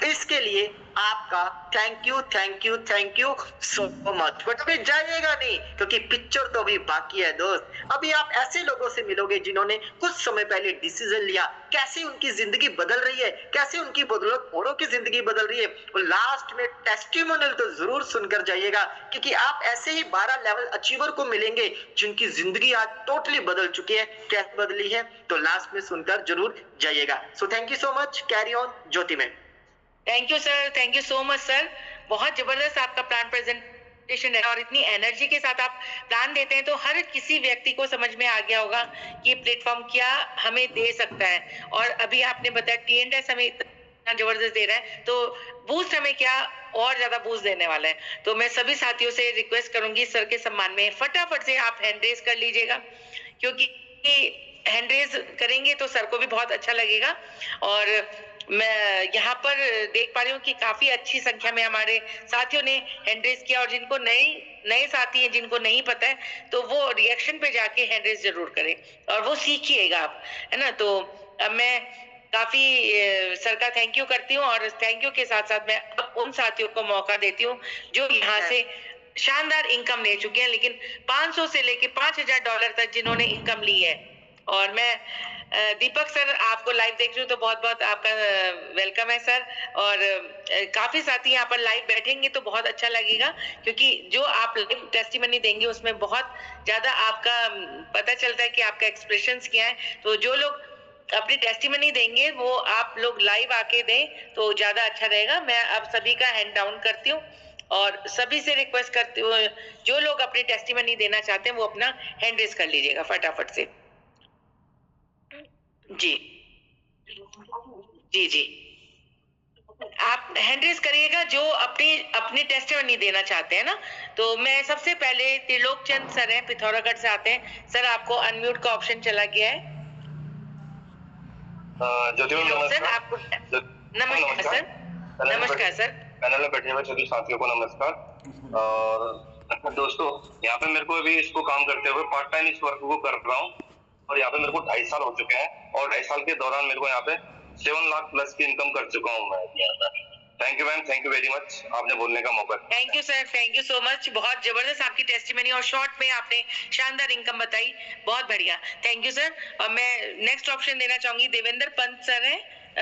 इसके लिए आपका thank you so much. But अभी जाइएगा नहीं, क्योंकि पिक्चर तो अभी बाकी है दोस्त। अभी आप ऐसे लोगों से मिलोगे जिन्होंने कुछ समय पहले डिसीजन लिया, कैसे उनकी जिंदगी बदल रही है, कैसे उनकी बदौलत औरों की जिंदगी बदल रही है। और लास्ट में टेस्टिमोनियल तो जरूर सुनकर जाइएगा, क्योंकि आप ऐसे ही 12 लेवल अचीवर को मिलेंगे जिनकी जिंदगी आज टोटली बदल चुकी है। कैसे बदली है तो लास्ट में सुनकर जरूर जाइएगा। So thank you so much. Carry on Jyoti ma'am. Thank you sir, thank you so much sir. बहुत जबरदस्त आपका प्लान प्रेजेंटेशन है और इतनी एनर्जी के साथ आप प्लान देते हैं तो हर किसी व्यक्ति को समझ में आ गया होगा कि प्लेटफॉर्म क्या हमें दे सकता है। और अभी आपने बताया टीएनएस हमें इतना जबरदस्त दे रहा है, तो बूस्ट हमें क्या और ज्यादा बूस्ट देने वाला है। तो मैं सभी साथियों से रिक्वेस्ट करूंगी सर के सम्मान में फटाफट से आप हैंड रेज कर लीजिएगा, क्योंकि हैंड रेज करेंगे तो सर को भी बहुत अच्छा लगेगा। और मैं यहाँ पर देख पा रही हूँ कि काफी अच्छी संख्या में हमारे साथियों ने हैंड रेज किया। और जिनको नए साथी हैं, जिनको नहीं पता है, तो वो रिएक्शन पे जाके हैंड रेज जरूर करें और वो सीखिएगा आप, है ना। तो मैं काफी सर का थैंक यू करती हूँ, और थैंक यू के साथ साथ मैं अब उन साथियों को मौका देती हूँ जो यहाँ से शानदार इनकम ले चुके हैं, लेकिन 500 से लेके $5000 तक जिन्होंने इनकम ली है। और मैं दीपक सर आपको लाइव देख रही हूँ तो बहुत बहुत आपका वेलकम है सर। और काफी साथी यहाँ पर लाइव बैठेंगे तो बहुत अच्छा लगेगा, क्योंकि जो आप लाइव टेस्टिमनी देंगे उसमें बहुत ज्यादा आपका पता चलता है कि आपका एक्सप्रेशंस क्या है। तो जो लोग अपनी टेस्टिमनी देंगे वो आप लोग लाइव आके दें तो ज्यादा अच्छा रहेगा। मैं अब सभी का हैंड डाउन करती हूँ और सभी से रिक्वेस्ट करती हूँ, जो लोग अपनी टेस्टिमनी देना चाहते हैं वो अपना हैंड रेज कर लीजिएगा फटाफट से। जी जी जी, आप हैंड रेज करिएगा जो अपनी अपनी टेस्टिमनी देना चाहते हैं ना। तो मैं सबसे पहले त्रिलोक चंद सर हैं, पिथौरागढ़ से आते हैं। सर आपको अनम्यूट का ऑप्शन चला गया है। सर आपको नमस्कार सर। नमस्कार सर। पैनल में बैठे हुए सभी साथियों को नमस्कार। और दोस्तों, यहाँ पे मेरे को अभी इसको काम करते हुए पार्ट टाइम इस वर्क को कर रहा हूँ, और यहाँ पे मेरे को 2.5 साल हो चुके हैं, और 2.5 साल के दौरान मेरे को यहाँ पे 7 लाख प्लस की इनकम कर चुका हूँ मैं यहाँ पे। Thank you ma'am, thank you very much, आपने बोलने का मौका। Thank you sir, thank you so much. बहुत जबरदस्त आपकी टेस्टिमनी, और शॉर्ट में आपने शानदार इनकम बताई, बहुत बढ़िया, थैंक यू सर। और मैं नेक्स्ट ऑप्शन देना चाहूंगी, देवेंद्र पंत सर है,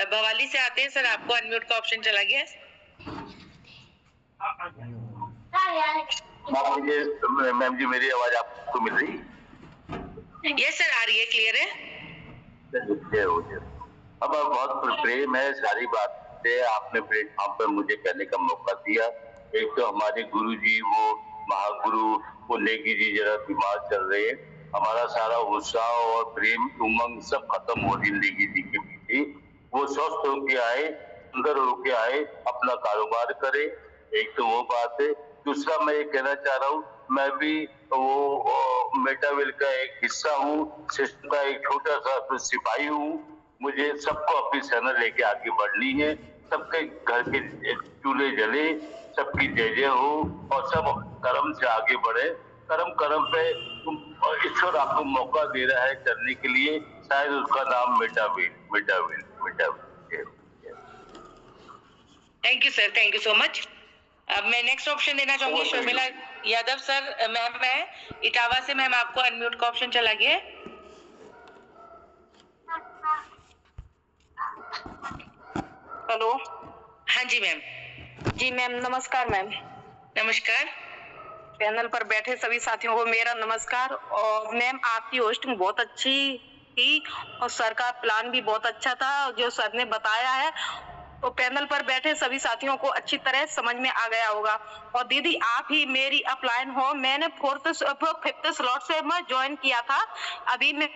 भवाली से आते हैं। सर आपको अनम्यूट का ऑप्शन चला गया है। मैम जी, मेरी आवाज आपको मिल रही? यस सर, आ रही है, क्लियर है। अब बहुत प्रेम है, सारी बातें आपने प्लेटफॉर्म पर मुझे कहने का मौका दिया। एक तो हमारे गुरु जी, वो महागुरु, वो नेगी जी जरा बीमार चल रहे हैं, हमारा सारा उत्साह और प्रेम उमंग सब खत्म हो जिंदगी जी के पीछे। वो स्वस्थ होके आए, सुंदर होके आए, अपना कारोबार करे, एक तो वो बात है। दूसरा मैं ये कहना चाह रहा हूँ, मैं भी वो मेटावेल का एक हिस्सा हूँ, सिस्टम का एक छोटा सा सिपाही हूँ। मुझे सबको अपनी सेना लेके आगे बढ़नी है, सबके घर के चूल्हे जले, सबकी जय जय हो, और सब कर्म से आगे बढ़े। कर्म पे ईश्वर आपको मौका दे रहा है करने के लिए, शायद उसका नाम मेटावेल। Thank you sir, thank you so much. अब मैं नेक्स्ट ऑप्शन देना चाहूंगी, शर्मिला यादव सर मैम है इटावा से। मैम आपको अनम्यूट का ऑप्शन चला गया है। हेलो। हाँ जी मैम। जी मैम, नमस्कार मैम। नमस्कार। पैनल पर बैठे सभी साथियों को मेरा नमस्कार। और मैम, आपकी होस्टिंग बहुत अच्छी थी, और सर का प्लान भी बहुत अच्छा था जो सर ने बताया है, तो पैनल पर बैठे सभी साथियों को अच्छी तरह समझ में आ गया होगा। और दीदी, आप ही मेरी अपलाइन हो, मैंने 5th स्लॉट से मैं ज्वाइन किया था, अभी मैं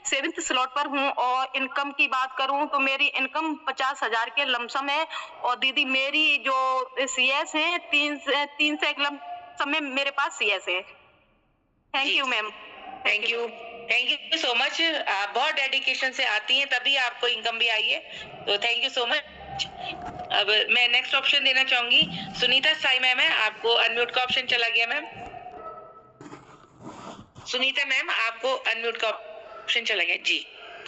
7th स्लॉट पर हूँ। और इनकम की बात करूँ तो मेरी इनकम 50,000 के लमसम है। और दीदी, मेरी जो CS है 3 से एक लमसम में मेरे पास CS है। Thank you ma'am. Thank you so much. आप बहुत डेडिकेशन से आती हैं तभी आपको इनकम भी आई है, तो थैंक यू सो मच। अब मैं नेक्स्ट ऑप्शन देना चाहूंगी, सुनीता साई मैम है, आपको अनम्यूट का ऑप्शन चला गया मैम। सुनीता मैम, आपको अनम्यूट का ऑप्शन चला गया जी।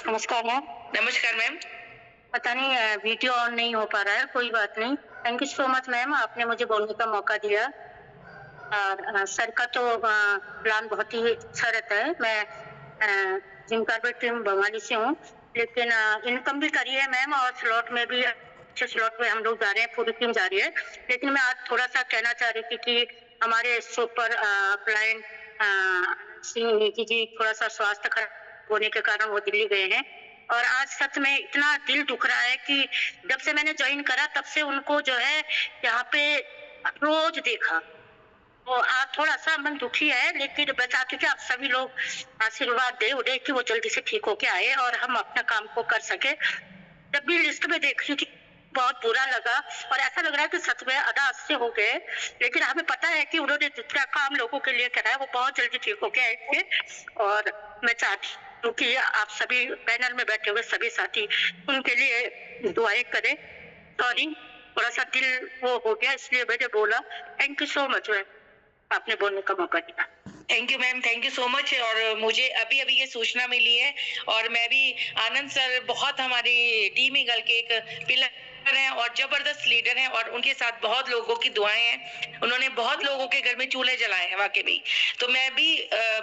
नमस्कार मैम। नमस्कार मैम। पता नहीं वीडियो ऑन नहीं हो पा रहा है, कोई बात नहीं। Thank you so much ma'am, आपने मुझे बोलने का मौका दिया। और सर का तो प्लान बहुत ही अच्छा रहता है। मैं जिम कार्बेट टीम भवानी से हूँ, लेकिन इनकम भी करी है मैम, और स्लॉट में भी अच्छे स्लॉट में हम लोग जा रहे हैं, पूरी टीम जा रही है। लेकिन मैं आज थोड़ा सा कहना चाह रही थी कि हमारे सुपर अपलाइन सिंह जी थोड़ा सा स्वास्थ्य खराब होने के कारण वो दिल्ली गए हैं। और आज सच में इतना दिल दुख रहा है कि जब से मैंने ज्वाइन करा तब से उनको जो है यहाँ पे रोज देखा, तो आज थोड़ा सा मन दुखी है। लेकिन मैं चाहती हूँ कि आप सभी लोग आशीर्वाद दे उड़े कि वो जल्दी से ठीक होके आए और हम अपना काम को कर सके। जब भी लिस्ट में देख रही थी बहुत बुरा लगा, और ऐसा लग रहा है कि सच में आधा अस्सी हो गए। लेकिन हमें पता है कि उन्होंने जितना काम लोगों के लिए करा है वो बहुत जल्दी ठीक होके आएंगे। और मैं चाहती हूँ कि आप सभी पैनल में बैठे हुए सभी साथी उनके लिए दुआएं करें। सॉरी, थोड़ा सा दिल वो हो गया इसलिए मैंने बोला। थैंक यू सो मच, आपने बोलने का मौका दिया। Thank you ma'am, thank you so much. और मुझे अभी अभी ये सूचना मिली है और मैं भी, आनंद सर बहुत हमारी टीम ईगल के एक पिलर हैं और जबरदस्त लीडर हैं और उनके साथ बहुत लोगों की दुआएं हैं। उन्होंने बहुत लोगों के घर में चूल्हे जलाए हैं वाकई में। तो मैं भी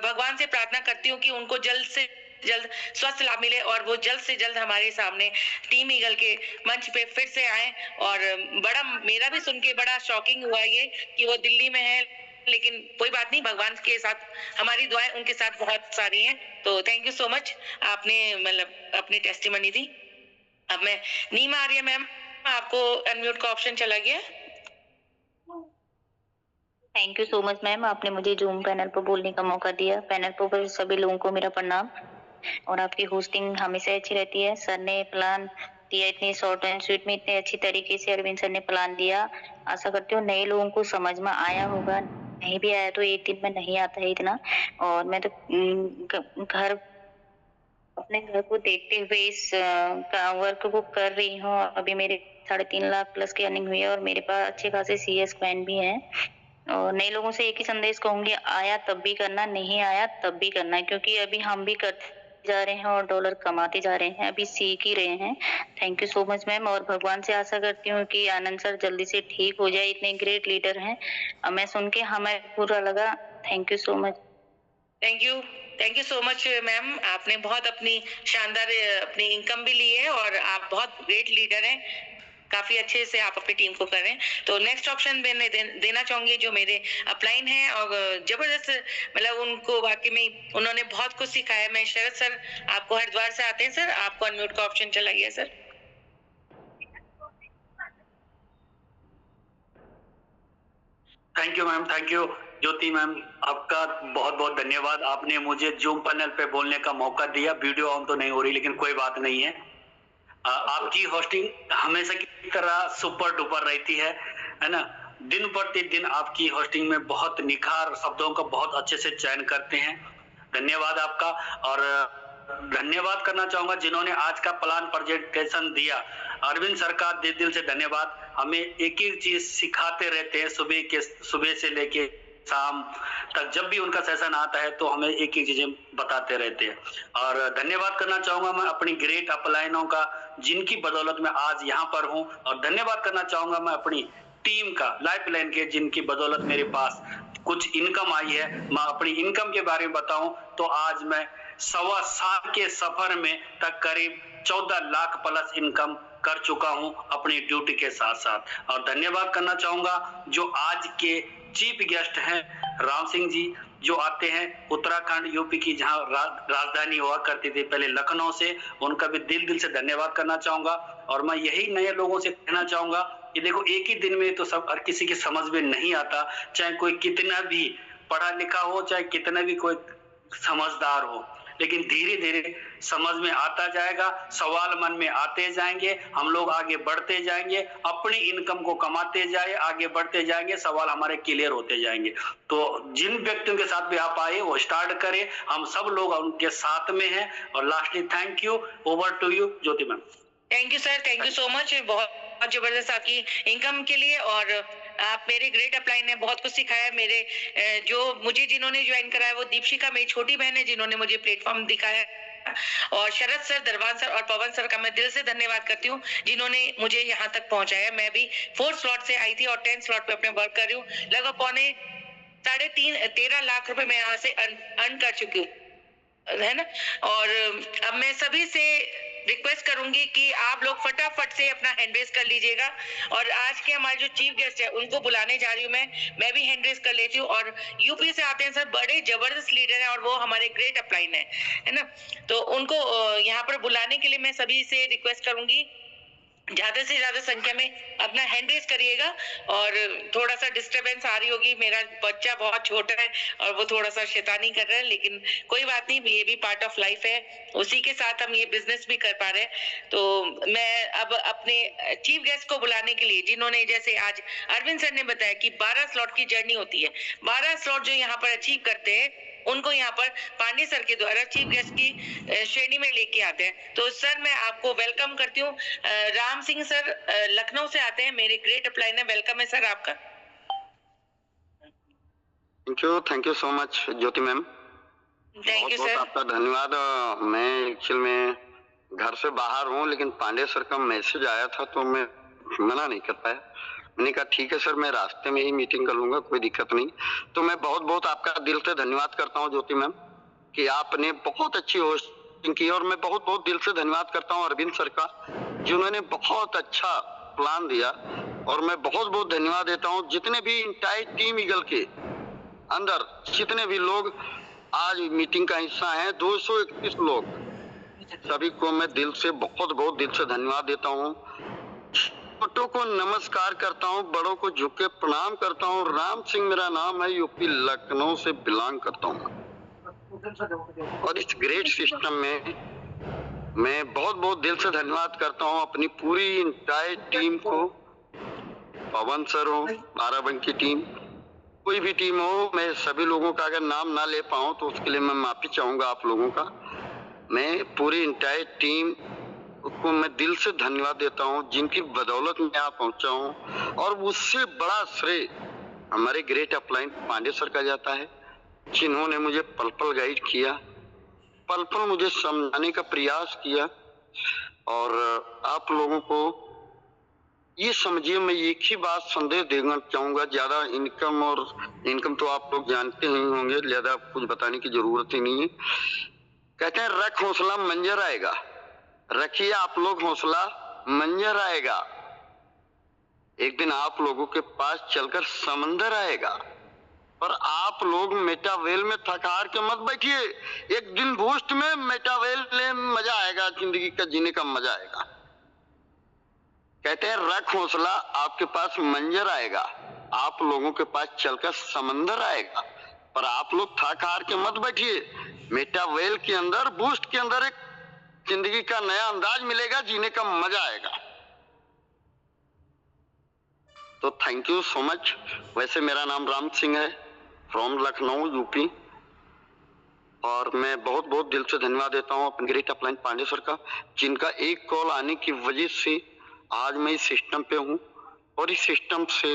भगवान से प्रार्थना करती हूँ कि उनको जल्द से जल्द स्वास्थ्य लाभ मिले और वो जल्द से जल्द हमारे सामने टीम ईगल के मंच पे फिर से आए। और बड़ा मेरा भी सुन के बड़ा शॉकिंग हुआ ये कि वो दिल्ली में है, लेकिन कोई बात नहीं, भगवान के साथ हमारी दुआएं उनके साथ बहुत सारी हैं। तो थैंक यू सो मच, आपने मतलब अपनी टेस्टिमनी दी। अब मैं नीमा आर्य मैम, आपको अनम्यूट का ऑप्शन चला गया। Thank you so much ma'am, आपने मुझे जूम पैनल पर बोलने का मौका दिया। पैनल पर सभी लोगों को मेरा प्रणाम। और आपकी होस्टिंग हमेशा अच्छी रहती है। सर ने प्लान दिया इतनी शॉर्ट एंड स्वीट में, इतने अच्छी तरीके से अरविंद सर ने प्लान दिया। आशा करती हूँ नए लोगों को समझ में आया होगा, नहीं भी आया तो एक दिन में नहीं आता है इतना। और मैं तो घर अपने घर को देखते हुए इस वर्क को कर रही हूँ। अभी मेरे 3.5 लाख प्लस की अर्निंग हुई है और मेरे पास अच्छे खासे CS कॉइन भी हैं। और नए लोगों से एक ही संदेश कहूंगी, आया तब भी करना, नहीं आया तब भी करना है, क्योंकि अभी हम भी करते जा रहे हैं और डॉलर कमाते जा रहे हैं, अभी सीख ही रहे हैं। Thank you so much ma'am. और भगवान से आशा करती हूँ कि आनंद सर जल्दी से ठीक हो जाए, इतने ग्रेट लीडर हैं। मैं सुन के हमें पूरा लगा। Thank you so much. Thank you so much ma'am, आपने बहुत अपनी शानदार अपनी इनकम भी ली है और आप बहुत ग्रेट लीडर हैं। काफी अच्छे से आप अपनी टीम को कर रहे हैं। तो नेक्स्ट ऑप्शन मैंने देना चाहूंगी जो मेरे अपलाइन हैं और जबरदस्त, मतलब उनको वाकई में उन्होंने बहुत कुछ सिखाया। मैं शरद सर, आपको हरिद्वार से आते हैं सर, आपको अनम्यूट का ऑप्शन चला गया sir. Thank you ma'am, thank you Jyoti ma'am, आपका बहुत बहुत धन्यवाद। आपने मुझे जूम पैनल पे बोलने का मौका दिया। वीडियो ऑन तो नहीं हो रही, लेकिन कोई बात नहीं है। आपकी होस्टिंग हमेशा की तरह सुपर डुपर रहती है ना। दिन प्रतिदिन आपकी होस्टिंग में बहुत निखार, शब्दों का बहुत अच्छे से चयन करते हैं। धन्यवाद आपका। और धन्यवाद करना चाहूंगा जिन्होंने आज का प्लान प्रेजेंटेशन दिया। अरविंद सर का दिल से धन्यवाद। हमें एक एक चीज सिखाते रहते हैं, सुबह से लेके शाम तक। जब भी उनका सेशन आता है तो हमें एक एक चीजें बताते रहते हैं। और धन्यवाद करना चाहूंगा मैं अपनी ग्रेट अपलाइनों का, जिनकी बदौलत मैं आज यहाँ पर हूँ। और धन्यवाद करना चाहूंगा मैं अपनी टीम का, लाइफलाइन के, जिनकी बदौलत मेरे पास कुछ इनकम आई है। मैं अपनी इनकम के बारे में बताऊं तो आज मैं 1.25 साल के सफर में तक करीब 14 लाख प्लस इनकम कर चुका हूं अपनी ड्यूटी के साथ साथ। और धन्यवाद करना चाहूंगा जो आज के चीफ गेस्ट हैं, राम सिंह जी, जो आते हैं उत्तराखंड यूपी की, जहां राजधानी हुआ करती थी पहले लखनऊ से। उनका भी दिल से धन्यवाद करना चाहूंगा। और मैं यही नए लोगों से कहना चाहूंगा कि देखो, एक ही दिन में तो सब हर किसी की समझ में नहीं आता, चाहे कोई कितना भी पढ़ा लिखा हो, चाहे कितना भी कोई समझदार हो, लेकिन धीरे धीरे समझ में आता जाएगा। सवाल मन में आते जाएंगे, हम लोग आगे बढ़ते जाएंगे, अपनी इनकम को कमाते जाए, आगे बढ़ते जाएंगे, सवाल हमारे क्लियर होते जाएंगे। तो जिन व्यक्तियों के साथ भी आप आए वो स्टार्ट करें, हम सब लोग उनके साथ में हैं। और lastly thank you, over to you Jyoti ma'am. Thank you sir, thank you so much, बहुत जबरदस्त आपकी इनकम के लिए। और आप मेरे ग्रेट अपलाइन ने बहुत कुछ सिखाया। मेरे जो मुझे जिन्होंने ज्वाइन कराया वो दीपशिका मेरी छोटी बहन है, जिन्होंने मुझे प्लेटफॉर्म दिखाया। और शरद सर, दरबान सर और पवन सर का मैं दिल से धन्यवाद करती हूँ, जिन्होंने मुझे यहाँ तक पहुंचाया। मैं भी 4 स्लॉट से आई थी और 10 स्लॉट पे अपने वर्क कर रही हूँ। लगभग 13.5 लाख रुपए मैं यहाँ से अर्न कर चुकी हूँ, है ना। और अब मैं सभी से रिक्वेस्ट करूंगी कि आप लोग फटाफट से अपना हैंड रेस कर लीजिएगा। और आज के हमारे जो चीफ गेस्ट है उनको बुलाने जा रही हूँ मैं भी हैंड रेस कर लेती हूँ। और यूपी से आते हैं सर, बड़े जबरदस्त लीडर हैं और वो हमारे ग्रेट अपलाइन है ना। तो उनको यहाँ पर बुलाने के लिए मैं सभी से रिक्वेस्ट करूंगी, ज्यादा से ज्यादा संख्या में अपना हैंड रेस करिएगा। और थोड़ा सा डिस्टरबेंस आ रही होगी, मेरा बच्चा बहुत छोटा है और वो थोड़ा सा शैतानी कर रहा है, लेकिन कोई बात नहीं, ये भी पार्ट ऑफ लाइफ है। उसी के साथ हम ये बिजनेस भी कर पा रहे हैं। तो मैं अब अपने चीफ गेस्ट को बुलाने के लिए, जिन्होंने जैसे आज अरविंद सर ने बताया कि 12 स्लॉट की जर्नी होती है, 12 स्लॉट जो यहाँ पर अचीव करते हैं उनको यहाँ पर पांडे सर के द्वारा चीफ गेस्ट की श्रेणी में लेके आते हैं। तो सर मैं आपको वेलकम करती हूँ। राम सिंह सर लखनऊ से आते हैं, मेरे ग्रेट अपलाइन है, वेलकम है सर आपका। Thank you so much Jyoti ma'am. Thank you बहुत सर। आपका धन्यवाद। मैं एक्चुअल में घर से बाहर हूँ, लेकिन पांडे सर का मैसेज आया था तो मैं मना नहीं कर पाया। मैंने कहा ठीक है सर, मैं रास्ते में ही मीटिंग कर लूंगा, कोई दिक्कत नहीं। तो मैं बहुत बहुत आपका दिल से धन्यवाद करता हूँ ज्योति मैम कि आपने बहुत अच्छी होस्टिंग की। और मैं बहुत बहुत दिल से धन्यवाद करता हूँ अरविंद सर का, जिन्होंने बहुत अच्छा प्लान दिया। और मैं बहुत बहुत धन्यवाद देता हूँ जितने भी इंटायर टीम ईगल के अंदर जितने भी लोग आज मीटिंग का हिस्सा हैं, 231 लोग, सभी को मैं दिल से बहुत बहुत दिल से धन्यवाद देता हूँ। छोटों को नमस्कार करता हूँ, बड़ों को झुक के प्रणाम करता हूँ। राम सिंह मेरा नाम है, यूपी लखनऊ से बिलोंग करता हूँ। और इस ग्रेट सिस्टम में मैं बहुत बहुत दिल से धन्यवाद करता हूँ अपनी पूरी इंटायर टीम को। पवन सर हो, बाराबंकी टीम, कोई भी टीम हो, मैं सभी लोगों का अगर नाम ना ले पाऊं तो उसके लिए मैं माफी चाहूंगा आप लोगों का। मैं पूरी इंटायर टीम को मैं दिल से धन्यवाद देता हूं, जिनकी बदौलत मैं यहाँ पहुंचा हूं। और उससे बड़ा श्रेय हमारे ग्रेट अपलाइन पांडे सर का जाता है, जिन्होंने मुझे पल पल गाइड किया, पल पल मुझे समझाने का प्रयास किया। और आप लोगों को ये समझिए, मैं एक ही बात संदेश देना चाहूंगा, ज्यादा इनकम तो आप लोग जानते ही होंगे, ज्यादा कुछ बताने की जरूरत ही नहीं है। कहते हैं रख हौसला मंजर आएगा, रखिए आप लोग हौसला मंजर आएगा। एक दिन आप लोगों के पास चलकर समंदर आएगा। पर आप लोग मेटावेल में थक हार के मत बैठिए, एक दिन बूस्ट में मेटावेल में मजा आएगा, जिंदगी का जीने का मजा आएगा। कहते हैं रख हौसला, आपके पास मंजर आएगा, आप लोगों के पास चलकर समंदर आएगा। पर आप लोग थक हार के मत बैठिए, मेटावेल के अंदर बूस्ट के अंदर एक जिंदगी का नया अंदाज मिलेगा, जीने का मजा आएगा। तो थैंक यू सो मच। वैसे मेरा नाम राम सिंह है, फ्रॉम लखनऊ यूपी। और मैं बहुत बहुत दिल से धन्यवाद देता हूँ अपने ग्रेट अपलाइन पांडे सर का, जिनका एक कॉल आने की वजह से आज मैं इस सिस्टम पे हूँ। और इस सिस्टम से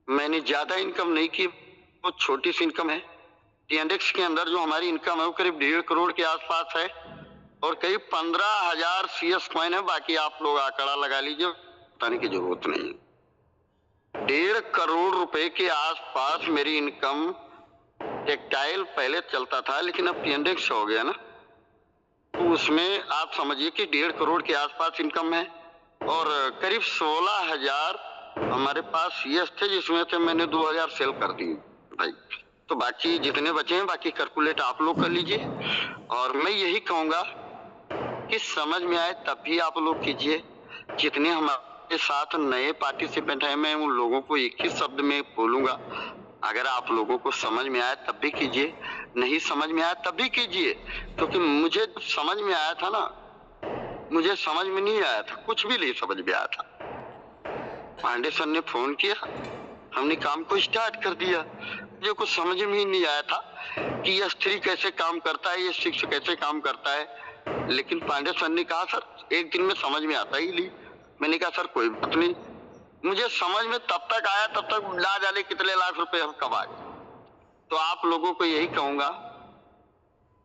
मैंने ज्यादा इनकम नहीं की, वो छोटी सी इनकम है। टीएनडेक्स के अंदर जो हमारी इनकम है वो करीब 1.5 करोड़ के आसपास है, और करीब 15,000 CS कॉइन है। बाकी आप लोग आंकड़ा लगा लीजिए, बताने की जरूरत नहीं। 1.5 करोड़ रुपए के आसपास मेरी इनकम टेक्सटाइल पहले चलता था, लेकिन अब टीएनडेक्स हो गया ना, तो उसमें आप समझिए कि 1.5 करोड़ के आसपास इनकम है। और करीब 16,000 हमारे पास CS थे, जिसमें से मैंने 2,000 सेल कर दिए भाई। तो बाकी जितने बचे हैं, बाकी कैलकुलेट आप लोग कर लीजिए। और मैं यही कहूंगा कि समझ में आए तब भी आप लोग कीजिए। जितने हमारे साथ नए पार्टिसिपेंट हैं, मैं उन लोगों को एक ही शब्द में बोलूंगा, अगर आप लोगों को समझ में आया तब भी कीजिए, नहीं समझ में आया तब भी कीजिए। क्योंकि मुझे समझ में आया था ना, मुझे समझ में नहीं आया था, कुछ भी नहीं समझ में आया था। पांडे सर ने फोन किया, हमने काम को स्टार्ट कर दिया। मुझे कुछ समझ में ही नहीं आया था कि ये S3 कैसे काम करता है, ये 6 कैसे काम करता है। लेकिन पांडे सर ने कहा सर एक दिन में समझ में आता ही नहीं। मैंने कहा सर कोई बात नहीं, मुझे समझ में तब तक आया, तब तक ना जाने कितने लाख रुपए हम कमा गए। तो आप लोगों को यही कहूंगा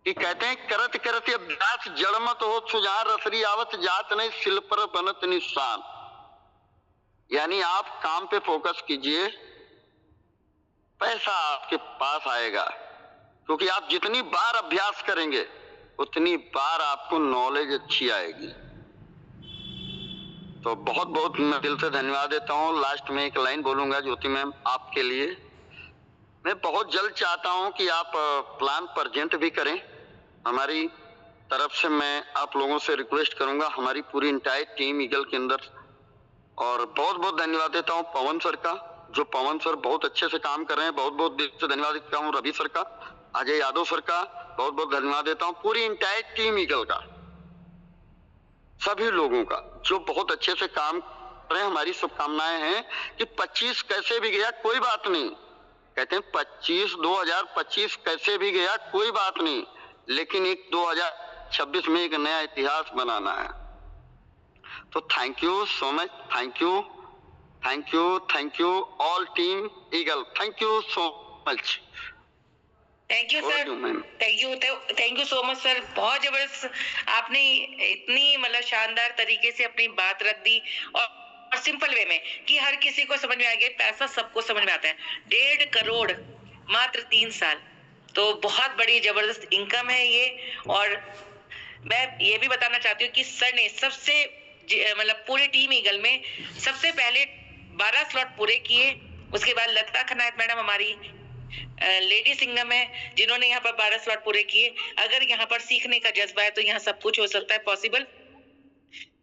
कि कहते हैं करत करत अभ्यास जड़ मत हो, सुजान रसरी आवत जात नहीं, सिल पर बनत निशान। यानी आप काम पे फोकस कीजिए, पैसा आपके पास आएगा। क्योंकि आप जितनी बार अभ्यास करेंगे उतनी बार आपको नॉलेज अच्छी आएगी। तो बहुत बहुत मैं दिल से धन्यवाद देता हूँ। लास्ट में एक लाइन बोलूंगा ज्योति मैम आपके लिए। मैं बहुत जल्द चाहता हूँ कि आप प्लान प्रेजेंट भी करें। हमारी तरफ से मैं आप लोगों से रिक्वेस्ट करूंगा, हमारी पूरी इंटायर टीम ईगल के अंदर। और बहुत बहुत धन्यवाद देता हूँ पवन सर का, जो पवन सर बहुत अच्छे से काम कर रहे हैं। बहुत बहुत दिल से धन्यवाद देता हूँ रवि सर का, अजय यादव सर का बहुत बहुत धन्यवाद देता हूँ। पूरी इंटायर टीम ईगल का, सभी लोगों का जो बहुत अच्छे से काम कर रहे हैं। हमारी शुभकामनाएं हैं कि 25 कैसे भी गया कोई बात नहीं। कहते हैं 2025 कैसे भी गया कोई बात नहीं, लेकिन एक 2026 में एक नया इतिहास बनाना है। तो thank you so much, thank you all team eagle, thank you so much. Thank you sir, thank you so much sir. बहुत जबरदस्त आपने इतनी मतलब शानदार तरीके से अपनी बात रख दी और सिंपल वे में कि हर किसी को समझ में आ गया। पैसा सबको समझ में आता है। 1.5 करोड़ मात्र 3 साल, तो बहुत बड़ी जबरदस्त इनकम है ये। और मैं ये भी बताना चाहती हूँ कि सर ने सबसे मतलब पूरे टीम ईगल में सबसे पहले 12 स्लॉट पूरे किए। उसके बाद लता खनायत मैडम हमारी लेडी सिंगम है जिन्होंने यहाँ पर 12 स्लॉट पूरे किए। अगर यहाँ पर सीखने का जज्बा है तो यहाँ सब कुछ हो सकता है पॉसिबल।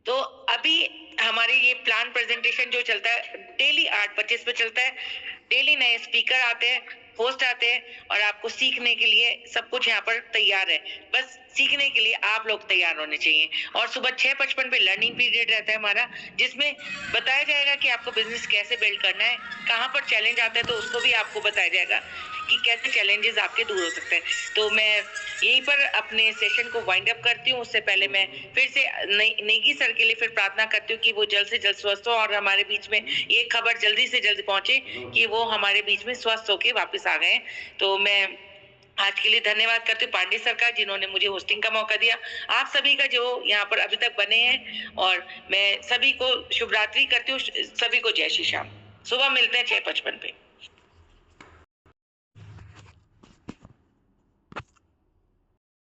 तो अभी हमारे ये प्लान प्रेजेंटेशन जो चलता है डेली 8:25 पे चलता है। डेली नए स्पीकर आते हैं, होस्ट आते हैं और आपको सीखने के लिए सब कुछ यहाँ पर तैयार है। बस सीखने के लिए आप लोग तैयार होने चाहिए। और सुबह 6:55 पे लर्निंग पीरियड रहता है हमारा, जिसमें बताया जाएगा कि आपको बिजनेस कैसे बिल्ड करना है, कहाँ पर चैलेंज आता है तो उसको भी आपको बताया जाएगा कि कैसे चैलेंजेस आपके दूर हो सकते हैं। तो मैं यहीं पर अपने सेशन को वाइंड अप करती हूँ। उससे पहले मैं फिर से नेगी सर के लिए फिर प्रार्थना करती हूँ कि वो जल्द से जल्द स्वस्थ हो और हमारे बीच में ये खबर जल्दी से जल्दी पहुंचे कि वो हमारे बीच में स्वस्थ होके वापस आ गए। तो मैं आज के लिए धन्यवाद करती हूँ पांडे सर का, जिन्होंने मुझे होस्टिंग का मौका दिया। आप सभी का जो यहाँ पर अभी तक बने हैं, और मैं सभी को शुभ रात्रि करती हूँ। सभी को जय श्री श्याम। सुबह मिलते हैं 6:55 पे।